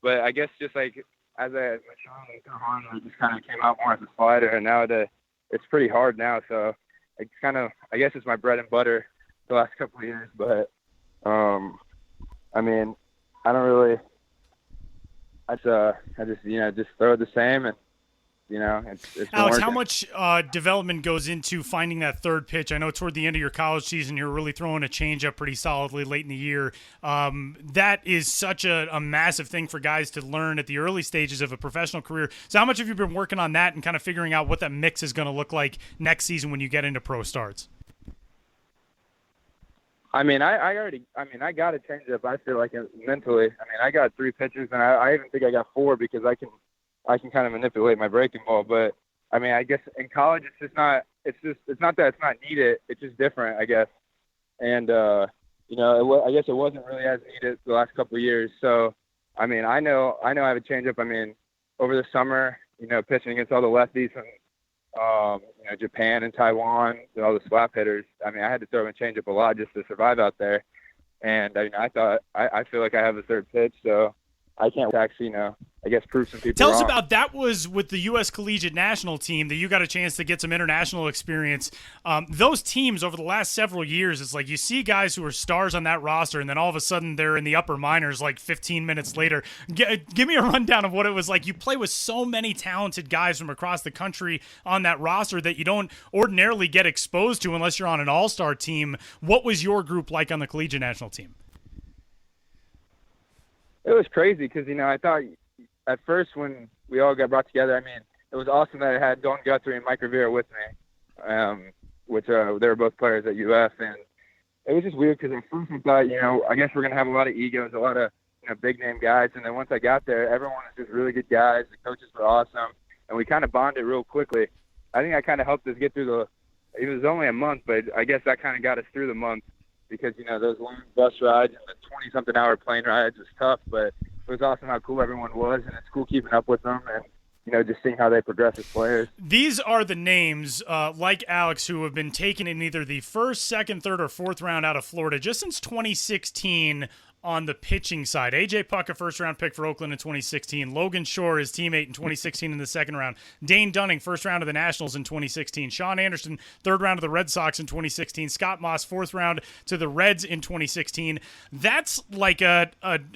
But I guess just like as I matured and threw harder, it just kind of came out more as a slider, and now it's pretty hard now. So it's kind of, I guess it's my bread and butter the last couple of years. But I mean, I don't really. I just throw it the same, and it's Alex, how much development goes into finding that third pitch? I know toward the end of your college season, you're really throwing a changeup pretty solidly late in the year. That is such a massive thing for guys to learn at the early stages of a professional career. So how much have you been working on that and kind of figuring out what that mix is going to look like next season when you get into pro starts? I mean, I got a changeup. I feel like mentally. I mean, I got 3 pitches, and I even think I got 4 because I can kind of manipulate my breaking ball. But I mean, I guess in college it's not that it's not needed. It's just different, I guess. And I guess it wasn't really as needed the last couple of years. So I mean, I know I have a changeup. I mean, over the summer, pitching against all the lefties from Japan and Taiwan and all the slap hitters. I mean, I had to throw a changeup a lot just to survive out there. And I thought I feel like I have a third pitch, so I can't actually, I guess prove some people Tell wrong. us about that. Was with the U.S. Collegiate National Team that you got a chance to get some international experience. Those teams over the last several years, it's like you see guys who are stars on that roster, and then all of a sudden they're in the upper minors like 15 minutes later. Give me a rundown of what it was like. You play with so many talented guys from across the country on that roster that you don't ordinarily get exposed to unless you're on an all-star team. What was your group like on the Collegiate National Team? It was crazy because, I thought at first when we all got brought together, I mean, it was awesome that I had Don Guthrie and Mike Rivera with me, which they were both players at UF. And it was just weird because at first I thought, I guess we're going to have a lot of egos, a lot of, big-name guys. And then once I got there, everyone was just really good guys. The coaches were awesome. And we kind of bonded real quickly. I think I kind of helped us get through it was only a month, but I guess that kind of got us through the month because, those long bus rides and the 20-something hour plane rides was tough, but it was awesome how cool everyone was, and it's cool keeping up with them and, just seeing how they progress as players. These are the names, like Alex, who have been taken in either the first, second, third, or fourth round out of Florida just since 2016 on the pitching side. A.J. Puck, a first-round pick for Oakland in 2016. Logan Shore, his teammate in 2016 in the second round. Dane Dunning, first round of the Nationals in 2016. Sean Anderson, third round of the Red Sox in 2016. Scott Moss, fourth round to the Reds in 2016. That's like an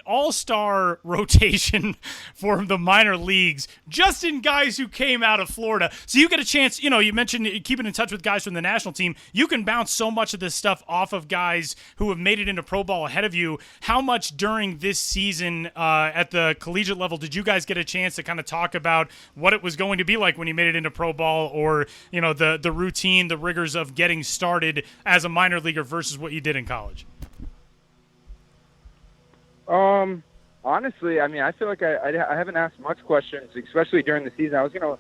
all-star rotation for the minor leagues, just in guys who came out of Florida. So you get a chance, you mentioned keeping in touch with guys from the national team. You can bounce so much of this stuff off of guys who have made it into pro ball ahead of you. How much during this season at the collegiate level did you guys get a chance to kind of talk about what it was going to be like when you made it into pro ball, or the routine, the rigors of getting started as a minor leaguer versus what you did in college? Honestly, I feel like I haven't asked much questions, especially during the season. I don't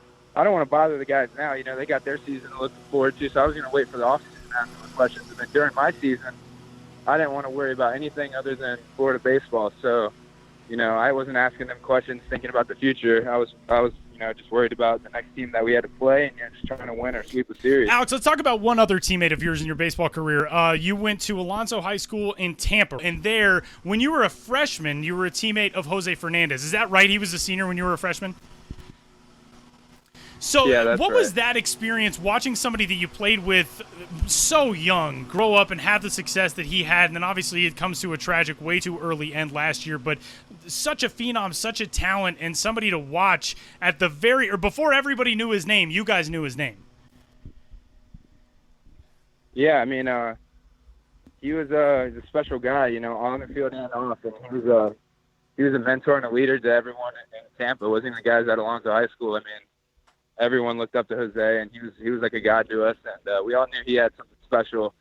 want to bother the guys now. They got their season to look forward to, so I was going to wait for the offseason to ask them questions. And then during my season, I didn't want to worry about anything other than Florida baseball. So, I wasn't asking them questions thinking about the future. I was just worried about the next team that we had to play and just trying to win or sweep a series. Alex, let's talk about one other teammate of yours in your baseball career. You went to Alonso High School in Tampa, and there, when you were a freshman, you were a teammate of Jose Fernandez. Is that right? He was a senior when you were a freshman? So yeah, that's what right. was that experience watching somebody that you played with so young grow up and have the success that he had? And then obviously it comes to a tragic, way too early end last year, but such a phenom, such a talent, and somebody to watch at the before everybody knew his name, you guys knew his name. Yeah, he was a special guy, on the field and off, and he was a mentor and a leader to everyone in Tampa. It wasn't even the guys at Alonso High School. Everyone looked up to Jose, and he was like a god to us, and we all knew he had something special.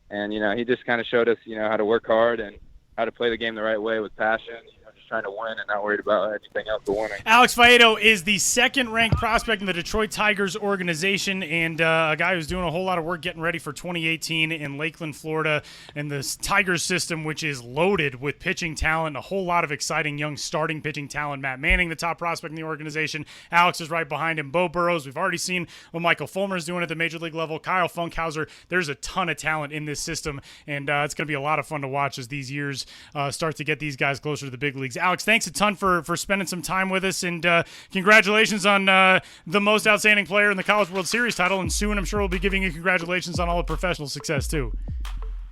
And he just kind of showed us, how to work hard and how to play the game the right way with passion. Just trying to win and not worried about anything else but winning. Alex Faedo is the second-ranked prospect in the Detroit Tigers organization, and a guy who's doing a whole lot of work getting ready for 2018 in Lakeland, Florida, and the Tigers system, which is loaded with pitching talent, a whole lot of exciting young starting pitching talent. Matt Manning, the top prospect in the organization. Alex is right behind him. Bo Burrows, we've already seen what Michael Fulmer is doing at the major league level. Kyle Funkhauser. There's a ton of talent in this system, and it's going to be a lot of fun to watch as these years start to get these guys closer to the big leagues. Alex, thanks a ton for spending some time with us, and congratulations on the most outstanding player in the College World Series title, and soon I'm sure we'll be giving you congratulations on all the professional success too.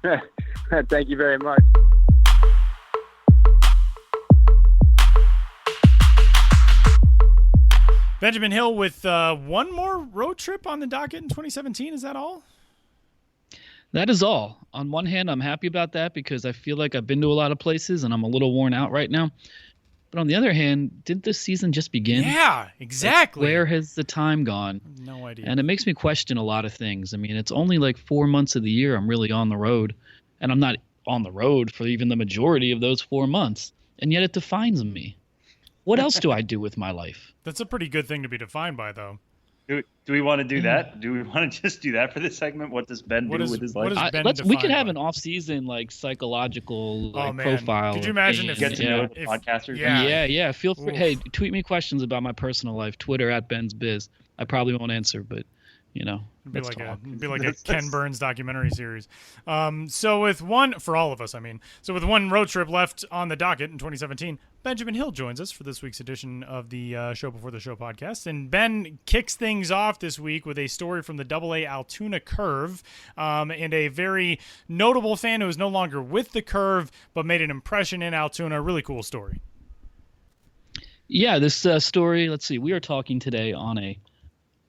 Thank you very much. Benjamin Hill with one more road trip on the docket in 2017. Is that all? That is all. On one hand, I'm happy about that because I feel like I've been to a lot of places and I'm a little worn out right now. But on the other hand, didn't this season just begin? Yeah, exactly. Like, where has the time gone? No idea. And it makes me question a lot of things. It's only like 4 months of the year I'm really on the road, and I'm not on the road for even the majority of those 4 months, and yet it defines me. What else do I do with my life? That's a pretty good thing to be defined by, though. Do we want to do that? Do we want to just do that for this segment? What does Ben do with his life? We could have an off-season psychological profile. Could you imagine if get to know the podcasters? Yeah. Feel free. Hey, tweet me questions about my personal life. Twitter @BensBiz. I probably won't answer, but let's talk. It'd be like a Ken Burns documentary series. So with one road trip left on the docket in 2017, Benjamin Hill joins us for this week's edition of the Show Before the Show podcast. And Ben kicks things off this week with a story from the AA Altoona Curve, and a very notable fan who is no longer with the Curve but made an impression in Altoona. A really cool story. Yeah, this story, let's see, we are talking today on a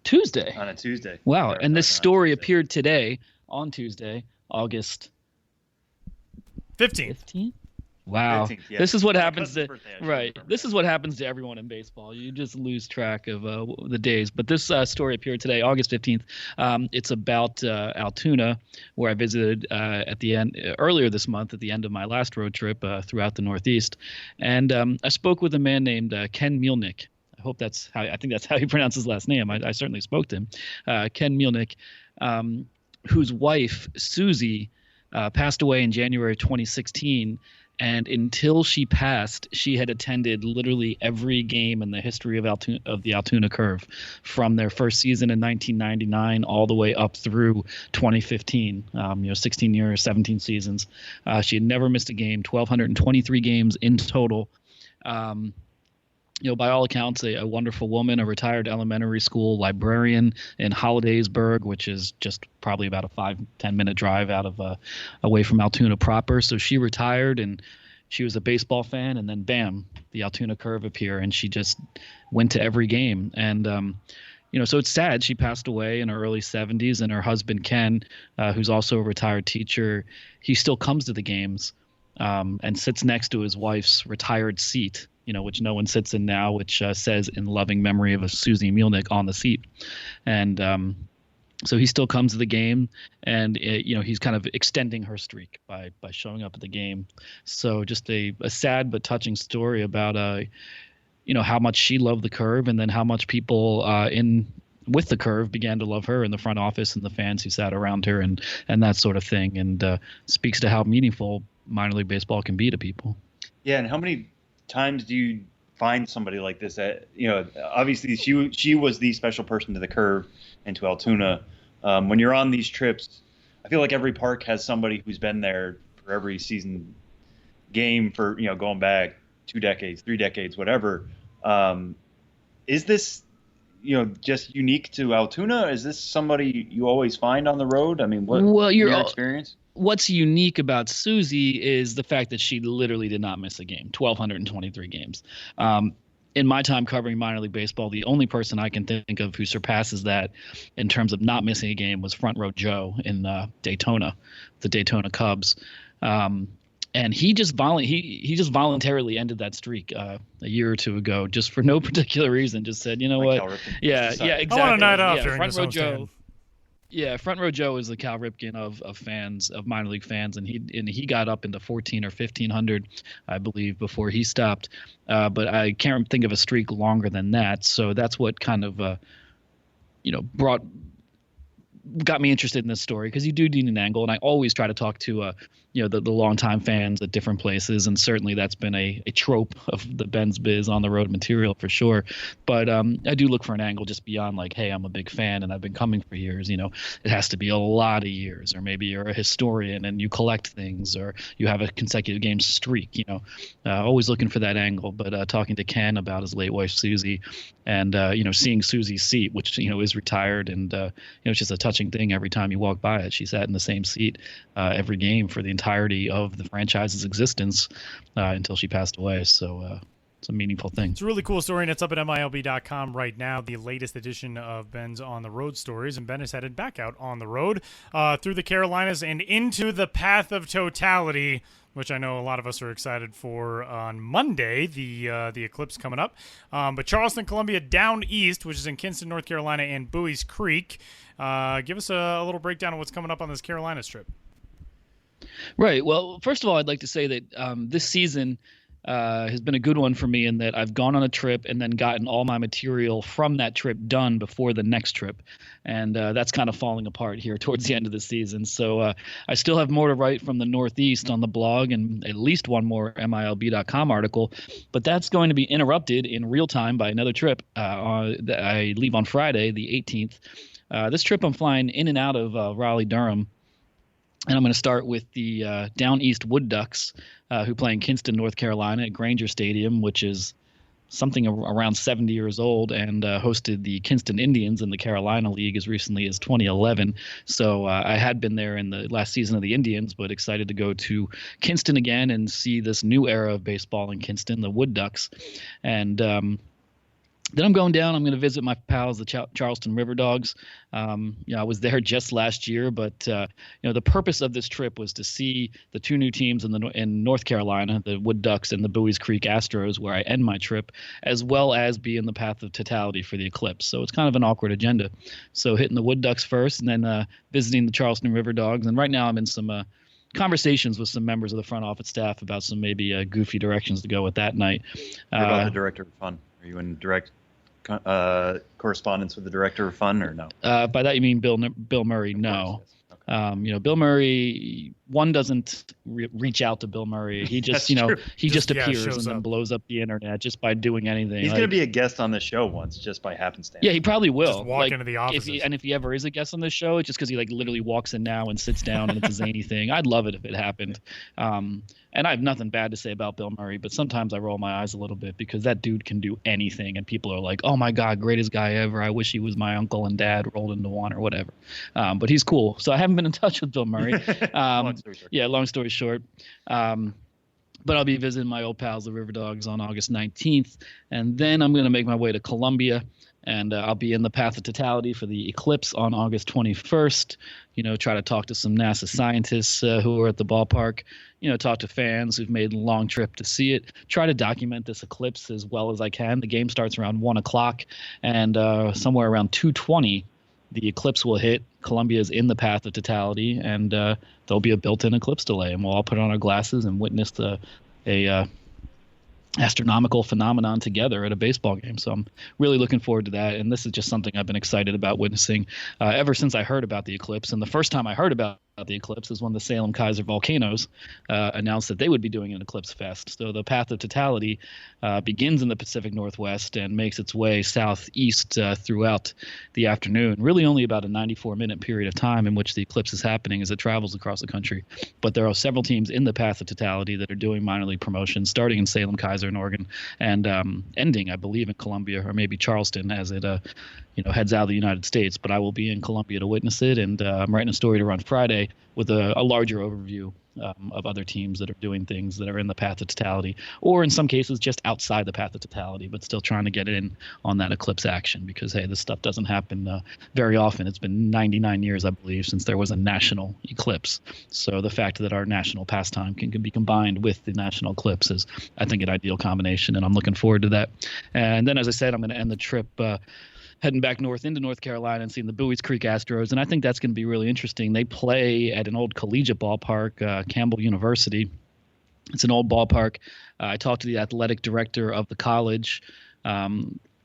Tuesday. On a Tuesday. Wow. And this story appeared today on Tuesday, August 15th. Wow. 15th, yeah. This is what happens to right. This is what happens to everyone in baseball. You just lose track of the days. But this story appeared today, August 15th. It's about Altoona, where I visited earlier this month at the end of my last road trip throughout the Northeast. And I spoke with a man named Ken Mielnik. I think that's how you pronounce his last name. I certainly spoke to him. Ken Mielnik. whose wife, Susie, passed away in January 2016. And until she passed, she had attended literally every game in the history of the Altoona Curve, from their first season in 1999 all the way up through 2015. 16 years, 17 seasons. She had never missed a game. 1,223 games in total. By all accounts, a wonderful woman, a retired elementary school librarian in Hollidaysburg, which is just probably about a 5-10 minute drive away from Altoona proper. So she retired, and she was a baseball fan, and then bam, the Altoona Curve appeared, and she just went to every game. And so it's sad. She passed away in her early 70s, and her husband Ken, who's also a retired teacher, he still comes to the games and sits next to his wife's retired seat, which no one sits in now, which says "in loving memory of a Susie Mielnick" on the seat. And so he still comes to the game, and he's kind of extending her streak by showing up at the game. So just a sad but touching story about how much she loved the Curve, and then how much people with the Curve began to love her in the front office and the fans who sat around her and that sort of thing, and speaks to how meaningful minor league baseball can be to people. Yeah, and how many times do you find somebody like this that, obviously she was the special person to the Curve and to Altoona. When you're on these trips, I feel like every park has somebody who's been there for every season game for, going back 2 decades, 3 decades, whatever. Is this, just unique to Altoona? Is this somebody you always find on the road? I mean, your experience? What's unique about Susie is the fact that she literally did not miss a game, 1,223 games. In my time covering minor league baseball, the only person I can think of who surpasses that in terms of not missing a game was Front Row Joe in Daytona, the Daytona Cubs. And he just voluntarily ended that streak a year or two ago, just for no particular reason. Just said, what? Yeah, exactly. I want a night off during Front this Row homestand. Joe. Yeah, Front Row Joe is the Cal Ripken of fans, of minor league fans, and he got up into 1,400 or 1,500, I believe, before he stopped. But I can't think of a streak longer than that. So that's what kind of got me interested in this story, because you do need an angle, and I always try to talk to the longtime fans at different places, and certainly that's been a trope of the Ben's Biz on the road material for sure. But I do look for an angle just beyond like, hey, I'm a big fan and I've been coming for years. It has to be a lot of years, or maybe you're a historian and you collect things, or you have a consecutive game streak. Always looking for that angle. But talking to Ken about his late wife Susie, and seeing Susie's seat, which is retired, and it's just a touching thing every time you walk by it. She sat in the same seat every game for the entirety of the franchise's existence until she passed away. So it's a meaningful thing. It's a really cool story, and it's up at MILB.com right now, the latest edition of Ben's On the Road stories. And Ben is headed back out on the road through the Carolinas and into the Path of Totality, which I know a lot of us are excited for on Monday, the eclipse coming up. But Charleston, Columbia, down east, which is in Kinston, North Carolina, and Bowie's Creek. Give us a little breakdown of what's coming up on this Carolinas trip. Right. Well, first of all, I'd like to say that this season has been a good one for me in that I've gone on a trip and then gotten all my material from that trip done before the next trip. And that's kind of falling apart here towards the end of the season. So I still have more to write from the Northeast on the blog, and at least one more MILB.com article. But that's going to be interrupted in real time by another trip. I leave on Friday, the 18th. This trip I'm flying in and out of Raleigh-Durham. And I'm going to start with the Down East Wood Ducks, who play in Kinston, North Carolina at Granger Stadium, which is something around 70 years old, and hosted the Kinston Indians in the Carolina League as recently as 2011. So I had been there in the last season of the Indians, but excited to go to Kinston again and see this new era of baseball in Kinston, the Wood Ducks. And then I'm going down. I'm going to visit my pals, the Charleston River Dogs. I was there just last year, but the purpose of this trip was to see the two new teams in North Carolina, the Wood Ducks and the Bowie's Creek Astros, where I end my trip, as well as be in the Path of Totality for the eclipse. So it's kind of an awkward agenda. So hitting the Wood Ducks first, and then visiting the Charleston River Dogs. And right now I'm in some conversations with some members of the front office staff about some maybe goofy directions to go with that night. What about the director of fun? Are you in direct correspondence with the director of fun, or no? By that you mean Bill Murray? No. Okay. Bill Murray, one doesn't reach out to Bill Murray. He just, he just appears and then blows up the internet just by doing anything. He's going to be a guest on the show once, just by happenstance. Yeah, he probably will. Just walk into the office. If he ever is a guest on this show, it's just because he literally walks in now and sits down and it's a zany thing. I'd love it if it happened. And I have nothing bad to say about Bill Murray, but sometimes I roll my eyes a little bit because that dude can do anything, and people are like, "Oh my God, greatest guy ever! I wish he was my uncle and dad rolled into one or whatever." But he's cool, so I haven't been in touch with Bill Murray. Long story short. But I'll be visiting my old pals, the River Dogs, on August 19th, and then I'm going to make my way to Columbia. And I'll be in the Path of Totality for the eclipse on August 21st. Try to talk to some NASA scientists who are at the ballpark. Talk to fans who've made a long trip to see it. Try to document this eclipse as well as I can. The game starts around 1 o'clock, and somewhere around 2:20, the eclipse will hit. Columbia is in the Path of Totality, and there'll be a built-in eclipse delay, and we'll all put on our glasses and witness a astronomical phenomenon together at a baseball game. So I'm really looking forward to that. And this is just something I've been excited about witnessing ever since I heard about the eclipse. And the first time I heard about the eclipse is when the Salem Kaiser Volcanoes announced that they would be doing an Eclipse Fest. So the Path of Totality begins in the Pacific Northwest and makes its way southeast throughout the afternoon. Really only about a 94-minute period of time in which the eclipse is happening as it travels across the country. But there are several teams in the Path of Totality that are doing minor league promotions, starting in Salem Kaiser in Oregon and ending, I believe, in Columbia or maybe Charleston as it heads out of the United States. But I will be in Columbia to witness it, and I'm writing a story to run Friday with a larger overview of other teams that are doing things that are in the Path of Totality, or in some cases just outside the Path of Totality, but still trying to get in on that eclipse action because, hey, this stuff doesn't happen very often. It's been 99 years, I believe, since there was a national eclipse. So the fact that our national pastime can be combined with the national eclipse is, I think, an ideal combination, and I'm looking forward to that. And then, as I said, I'm going to end the trip heading back north into North Carolina and seeing the Buies Creek Astros. And I think that's going to be really interesting. They play at an old collegiate ballpark, Campbell University. It's an old ballpark. I talked to the athletic director of the college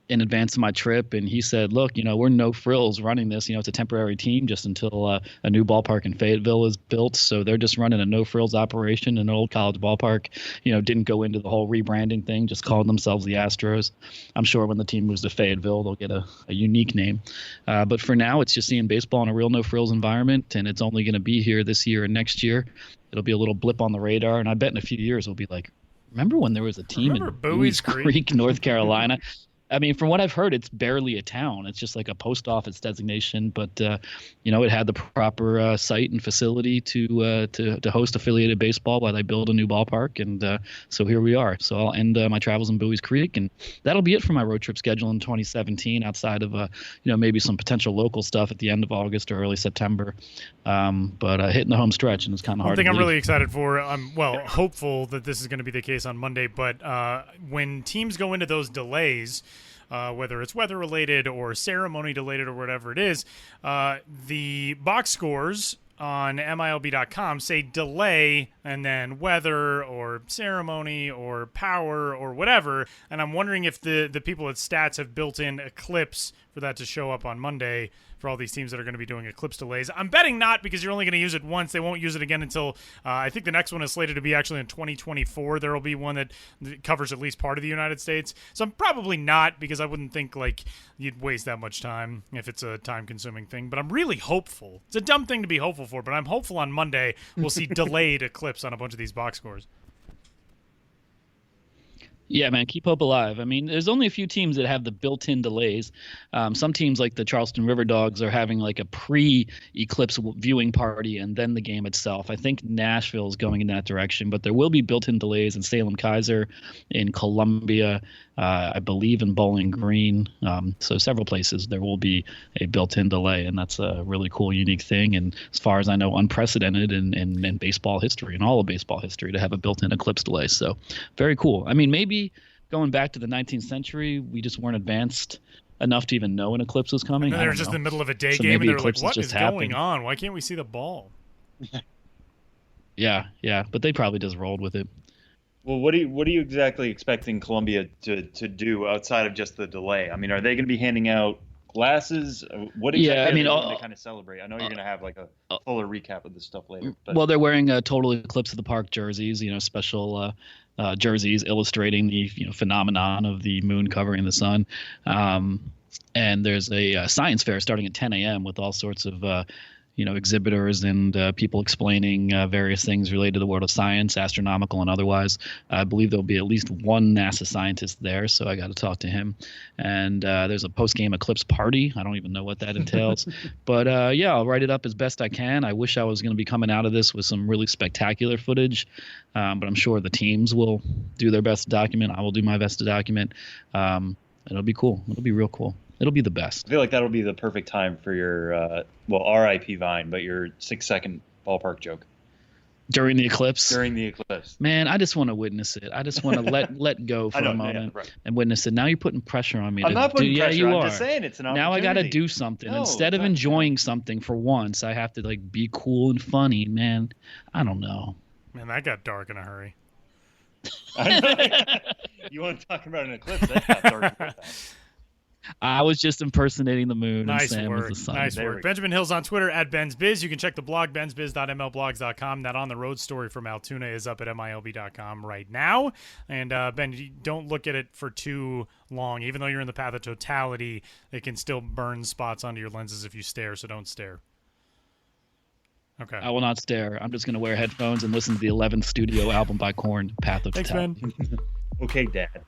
in advance of my trip, and he said, look, we're no frills running this. It's a temporary team just until a new ballpark in Fayetteville is built. So they're just running a no frills operation in an old college ballpark. Didn't go into the whole rebranding thing, just called themselves the Astros. I'm sure when the team moves to Fayetteville, they'll get a unique name. But for now, it's just seeing baseball in a real no frills environment, and it's only going to be here this year and next year. It'll be a little blip on the radar, and I bet in a few years we'll be like, remember when there was a team in Buies Creek, North Carolina? I mean, from what I've heard, it's barely a town. It's just like a post office designation, but it had the proper site and facility to host affiliated baseball while they build a new ballpark, and so here we are. So I'll end my travels in Buies Creek, and that'll be it for my road trip schedule in 2017. Outside of maybe some potential local stuff at the end of August or early September, but hitting the home stretch, and it's kind of hard. One thing I'm really excited for. I'm hopeful that this is going to be the case on Monday, but when teams go into those delays. Whether it's weather-related or ceremony-related or whatever it is, the box scores on MILB.com say delay and then weather or ceremony or power or whatever, and I'm wondering if the people at Stats have built in Eclipse for that to show up on Monday for all these teams that are going to be doing eclipse delays. I'm betting not, because you're only going to use it once. They won't use it again until I think the next one is slated to be actually in 2024. There will be one that covers at least part of the United States. So I'm probably not, because I wouldn't think you'd waste that much time if it's a time-consuming thing. But I'm really hopeful. It's a dumb thing to be hopeful for, but I'm hopeful on Monday we'll see delayed eclipse on a bunch of these box scores. Yeah, man, keep hope alive. I mean, there's only a few teams that have the built-in delays. Some teams like the Charleston River Dogs are having like a pre-eclipse viewing party and then the game itself. I think Nashville is going in that direction, but there will be built-in delays in Salem Kaiser, in Columbia, I believe in Bowling Green. So several places there will be a built-in delay, and that's a really cool, unique thing. And as far as I know, unprecedented in baseball history, in all of baseball history, to have a built-in eclipse delay. So very cool. I mean, maybe going back to the 19th century, we just weren't advanced enough to even know an eclipse was coming. And they were just in the middle of a day game, and they're like, what is going on? Why can't we see the ball? Yeah, but they probably just rolled with it. Well, what are you exactly expecting Columbia to do outside of just the delay? I mean, are they going to be handing out glasses? What exactly Yeah, I are mean, they doing to kind of celebrate? I know you're going to have like a fuller recap of this stuff later. But. Well, they're wearing Total Eclipse of the Park jerseys, special jerseys illustrating the phenomenon of the moon covering the sun. And there's a science fair starting at 10 a.m. with all sorts of exhibitors and people explaining various things related to the world of science, astronomical and otherwise. I believe there'll be at least one NASA scientist there, so I got to talk to him. And there's a post-game eclipse party. I don't even know what that entails. But yeah, I'll write it up as best I can. I wish I was going to be coming out of this with some really spectacular footage, but I'm sure the teams will do their best to document. I will do my best to document. It'll be cool. It'll be real cool. It'll be the best. I feel like that'll be the perfect time for your, RIP Vine, but your 6-second ballpark joke. During the eclipse? During the eclipse. Man, I just want to witness it. I just want to let go for a moment and witness it. Now you're putting pressure on me. I'm not putting pressure. Yeah, you I'm are. just saying it's an opportunity. Now I got to do something. No, Instead of enjoying something for once, I have to be cool and funny, man. I don't know. Man, that got dark in a hurry. You want to talk about an eclipse? That got dark. I was just impersonating the moon. Nice and Sam work. was the sun. Nice work. Benjamin Hill's on Twitter at BensBiz. You can check the blog, bensbiz.mlblogs.com. That On the Road story from Altoona is up at milb.com right now. And, Ben, you don't look at it for too long. Even though you're in the path of totality, it can still burn spots onto your lenses if you stare, so don't stare. Okay. I will not stare. I'm just going to wear headphones and listen to the 11th studio album by Korn, Path of Totality. Thanks, Ben. Okay, Dad.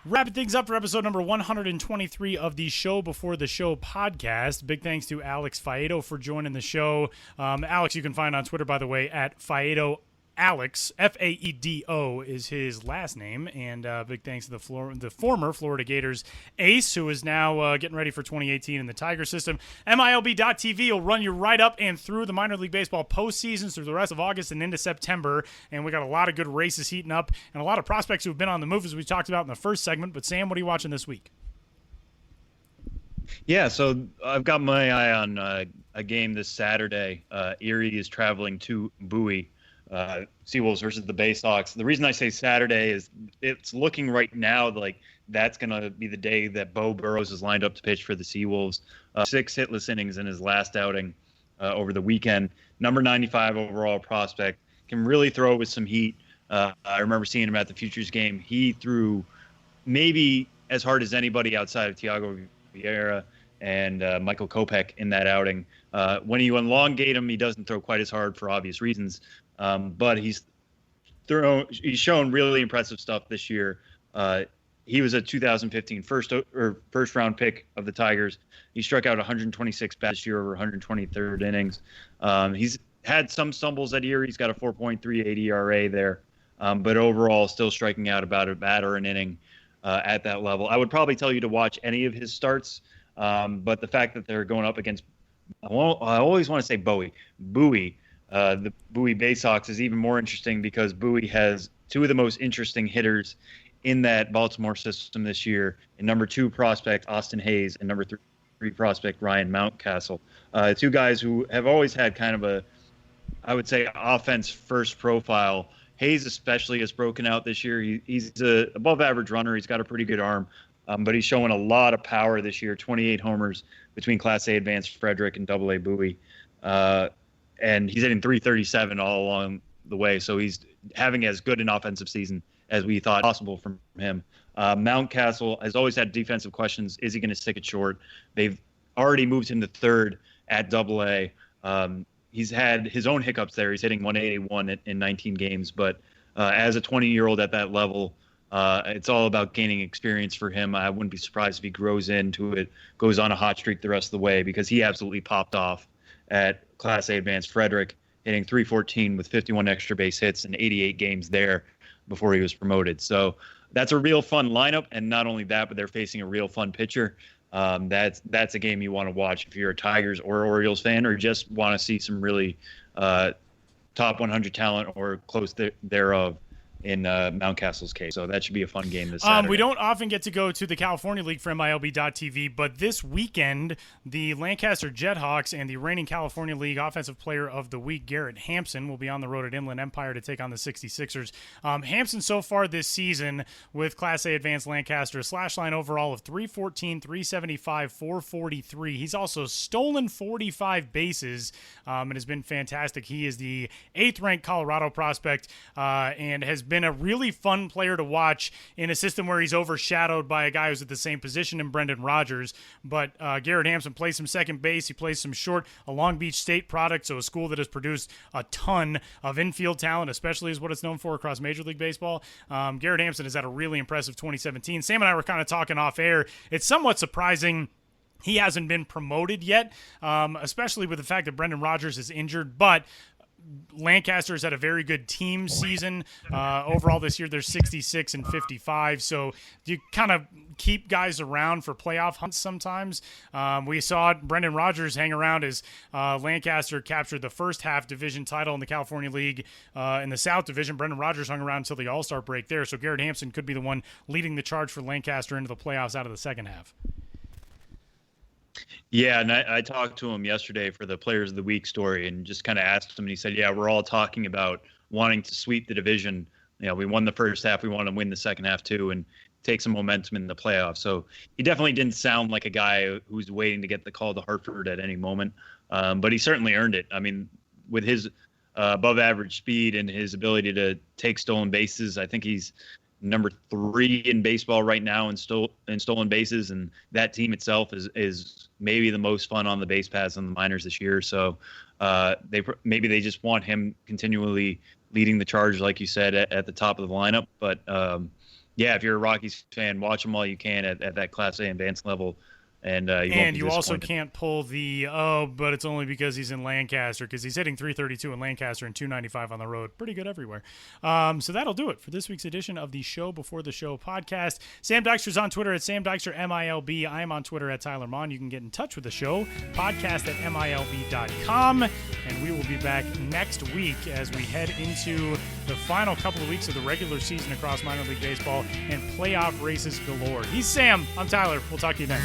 Wrapping things up for episode number 123 of the Show Before the Show podcast. Big thanks to Alex Faedo for joining the show. Alex, you can find on Twitter, by the way, at Faedo Alex. Faedo is his last name. And big thanks to the former Florida Gators ace, who is now getting ready for 2018 in the Tiger system. MILB.TV will run you right up and through the minor league baseball postseasons through the rest of August and into September. And we got a lot of good races heating up and a lot of prospects who have been on the move, as we talked about in the first segment. But Sam, what are you watching this week? Yeah, so I've got my eye on a game this Saturday. Erie is traveling to Bowie. Seawolves versus the Bay Sox. The reason I say Saturday is it's looking right now like that's going to be the day that Bo Burrows is lined up to pitch for the Seawolves. 6 hitless innings in his last outing over the weekend. Number 95 overall prospect. Can really throw with some heat. I remember seeing him at the Futures game. He threw maybe as hard as anybody outside of Thiago Vieira and Michael Kopech in that outing. When you elongate him, he doesn't throw quite as hard for obvious reasons. But he's shown really impressive stuff this year. He was a 2015 first round pick of the Tigers. He struck out 126 bats this year over 123rd innings. He's had some stumbles at Erie. He's got a 4.38 ERA there, but overall still striking out about a bat or an inning at that level. I would probably tell you to watch any of his starts, but the fact that they're going up against, I always want to say Bowie. The Bowie Bay Sox is even more interesting because Bowie has 2 of the most interesting hitters in that Baltimore system this year. And number 2 prospect, Austin Hayes, and number 3 prospect, Ryan Mountcastle. 2 guys who have always had kind of a, I would say, offense first profile. Hayes especially has broken out this year. He's a above average runner. He's got a pretty good arm, but he's showing a lot of power this year, 28 homers between Class A Advanced Frederick and Double A Bowie. And he's hitting 337 all along the way. So he's having as good an offensive season as we thought possible from him. Mountcastle has always had defensive questions. Is he going to stick it short? They've already moved him to third at Double A. He's had his own hiccups there. He's hitting 181 in 19 games. But as a 20-year-old at that level, it's all about gaining experience for him. I wouldn't be surprised if he grows into it, goes on a hot streak the rest of the way, because he absolutely popped off at Class A Advanced Frederick, hitting 314 with 51 extra base hits and 88 games there before he was promoted. So that's a real fun lineup. And not only that, but they're facing a real fun pitcher. That's a game you want to watch if you're a Tigers or Orioles fan, or just want to see some really top 100 talent or close thereof in Mountcastle's case. So that should be a fun game this Saturday. We don't often get to go to the California League for MILB.TV, but this weekend, the Lancaster Jethawks and the reigning California League Offensive Player of the Week, Garrett Hampson, will be on the road at Inland Empire to take on the 66ers. Hampson so far this season with Class A Advanced Lancaster, a slash line overall of 314, 375, 443. He's also stolen 45 bases and has been fantastic. He is the 8th-ranked Colorado prospect and has been a really fun player to watch in a system where he's overshadowed by a guy who's at the same position in Brendan Rodgers. But Garrett Hampson plays some second base. He plays some short, a Long Beach State product, so a school that has produced a ton of infield talent, especially is what it's known for across Major League Baseball. Garrett Hampson has had a really impressive 2017. Sam and I were kind of talking off air. It's somewhat surprising he hasn't been promoted yet, especially with the fact that Brendan Rodgers is injured, but Lancaster has had a very good team season. Overall this year, they're 66 and 55. So you kind of keep guys around for playoff hunts sometimes. We saw Brendan Rodgers hang around as Lancaster captured the first half division title in the California League in the South Division. Brendan Rodgers hung around until the All-Star break there. So Garrett Hampson could be the one leading the charge for Lancaster into the playoffs out of the second half. Yeah, and I talked to him yesterday for the Players of the Week story and just kind of asked him, and he said, yeah, we're all talking about wanting to sweep the division. You know, we won the first half. We want to win the second half too and take some momentum in the playoffs. So he definitely didn't sound like a guy who's waiting to get the call to Hartford at any moment, but he certainly earned it. I mean, with his above average speed and his ability to take stolen bases, I think he's number 3 in baseball right now in stolen bases, and that team itself is maybe the most fun on the base paths in the minors this year. So maybe they just want him continually leading the charge, like you said, at the top of the lineup. But yeah, if you're a Rockies fan, watch him while you can at that Class A advanced level. And you also can't pull the, but it's only because he's in Lancaster, because he's hitting 332 in Lancaster and 295 on the road. Pretty good everywhere. So that'll do it for this week's edition of the Show Before the Show podcast. Sam Dykstra's on Twitter at Sam Dykstra, MILB. I am on Twitter at Tyler Mon. You can get in touch with the show, podcast at MILB.com. And we will be back next week as we head into the final couple of weeks of the regular season across minor league baseball and playoff races galore. He's Sam. I'm Tyler. We'll talk to you then.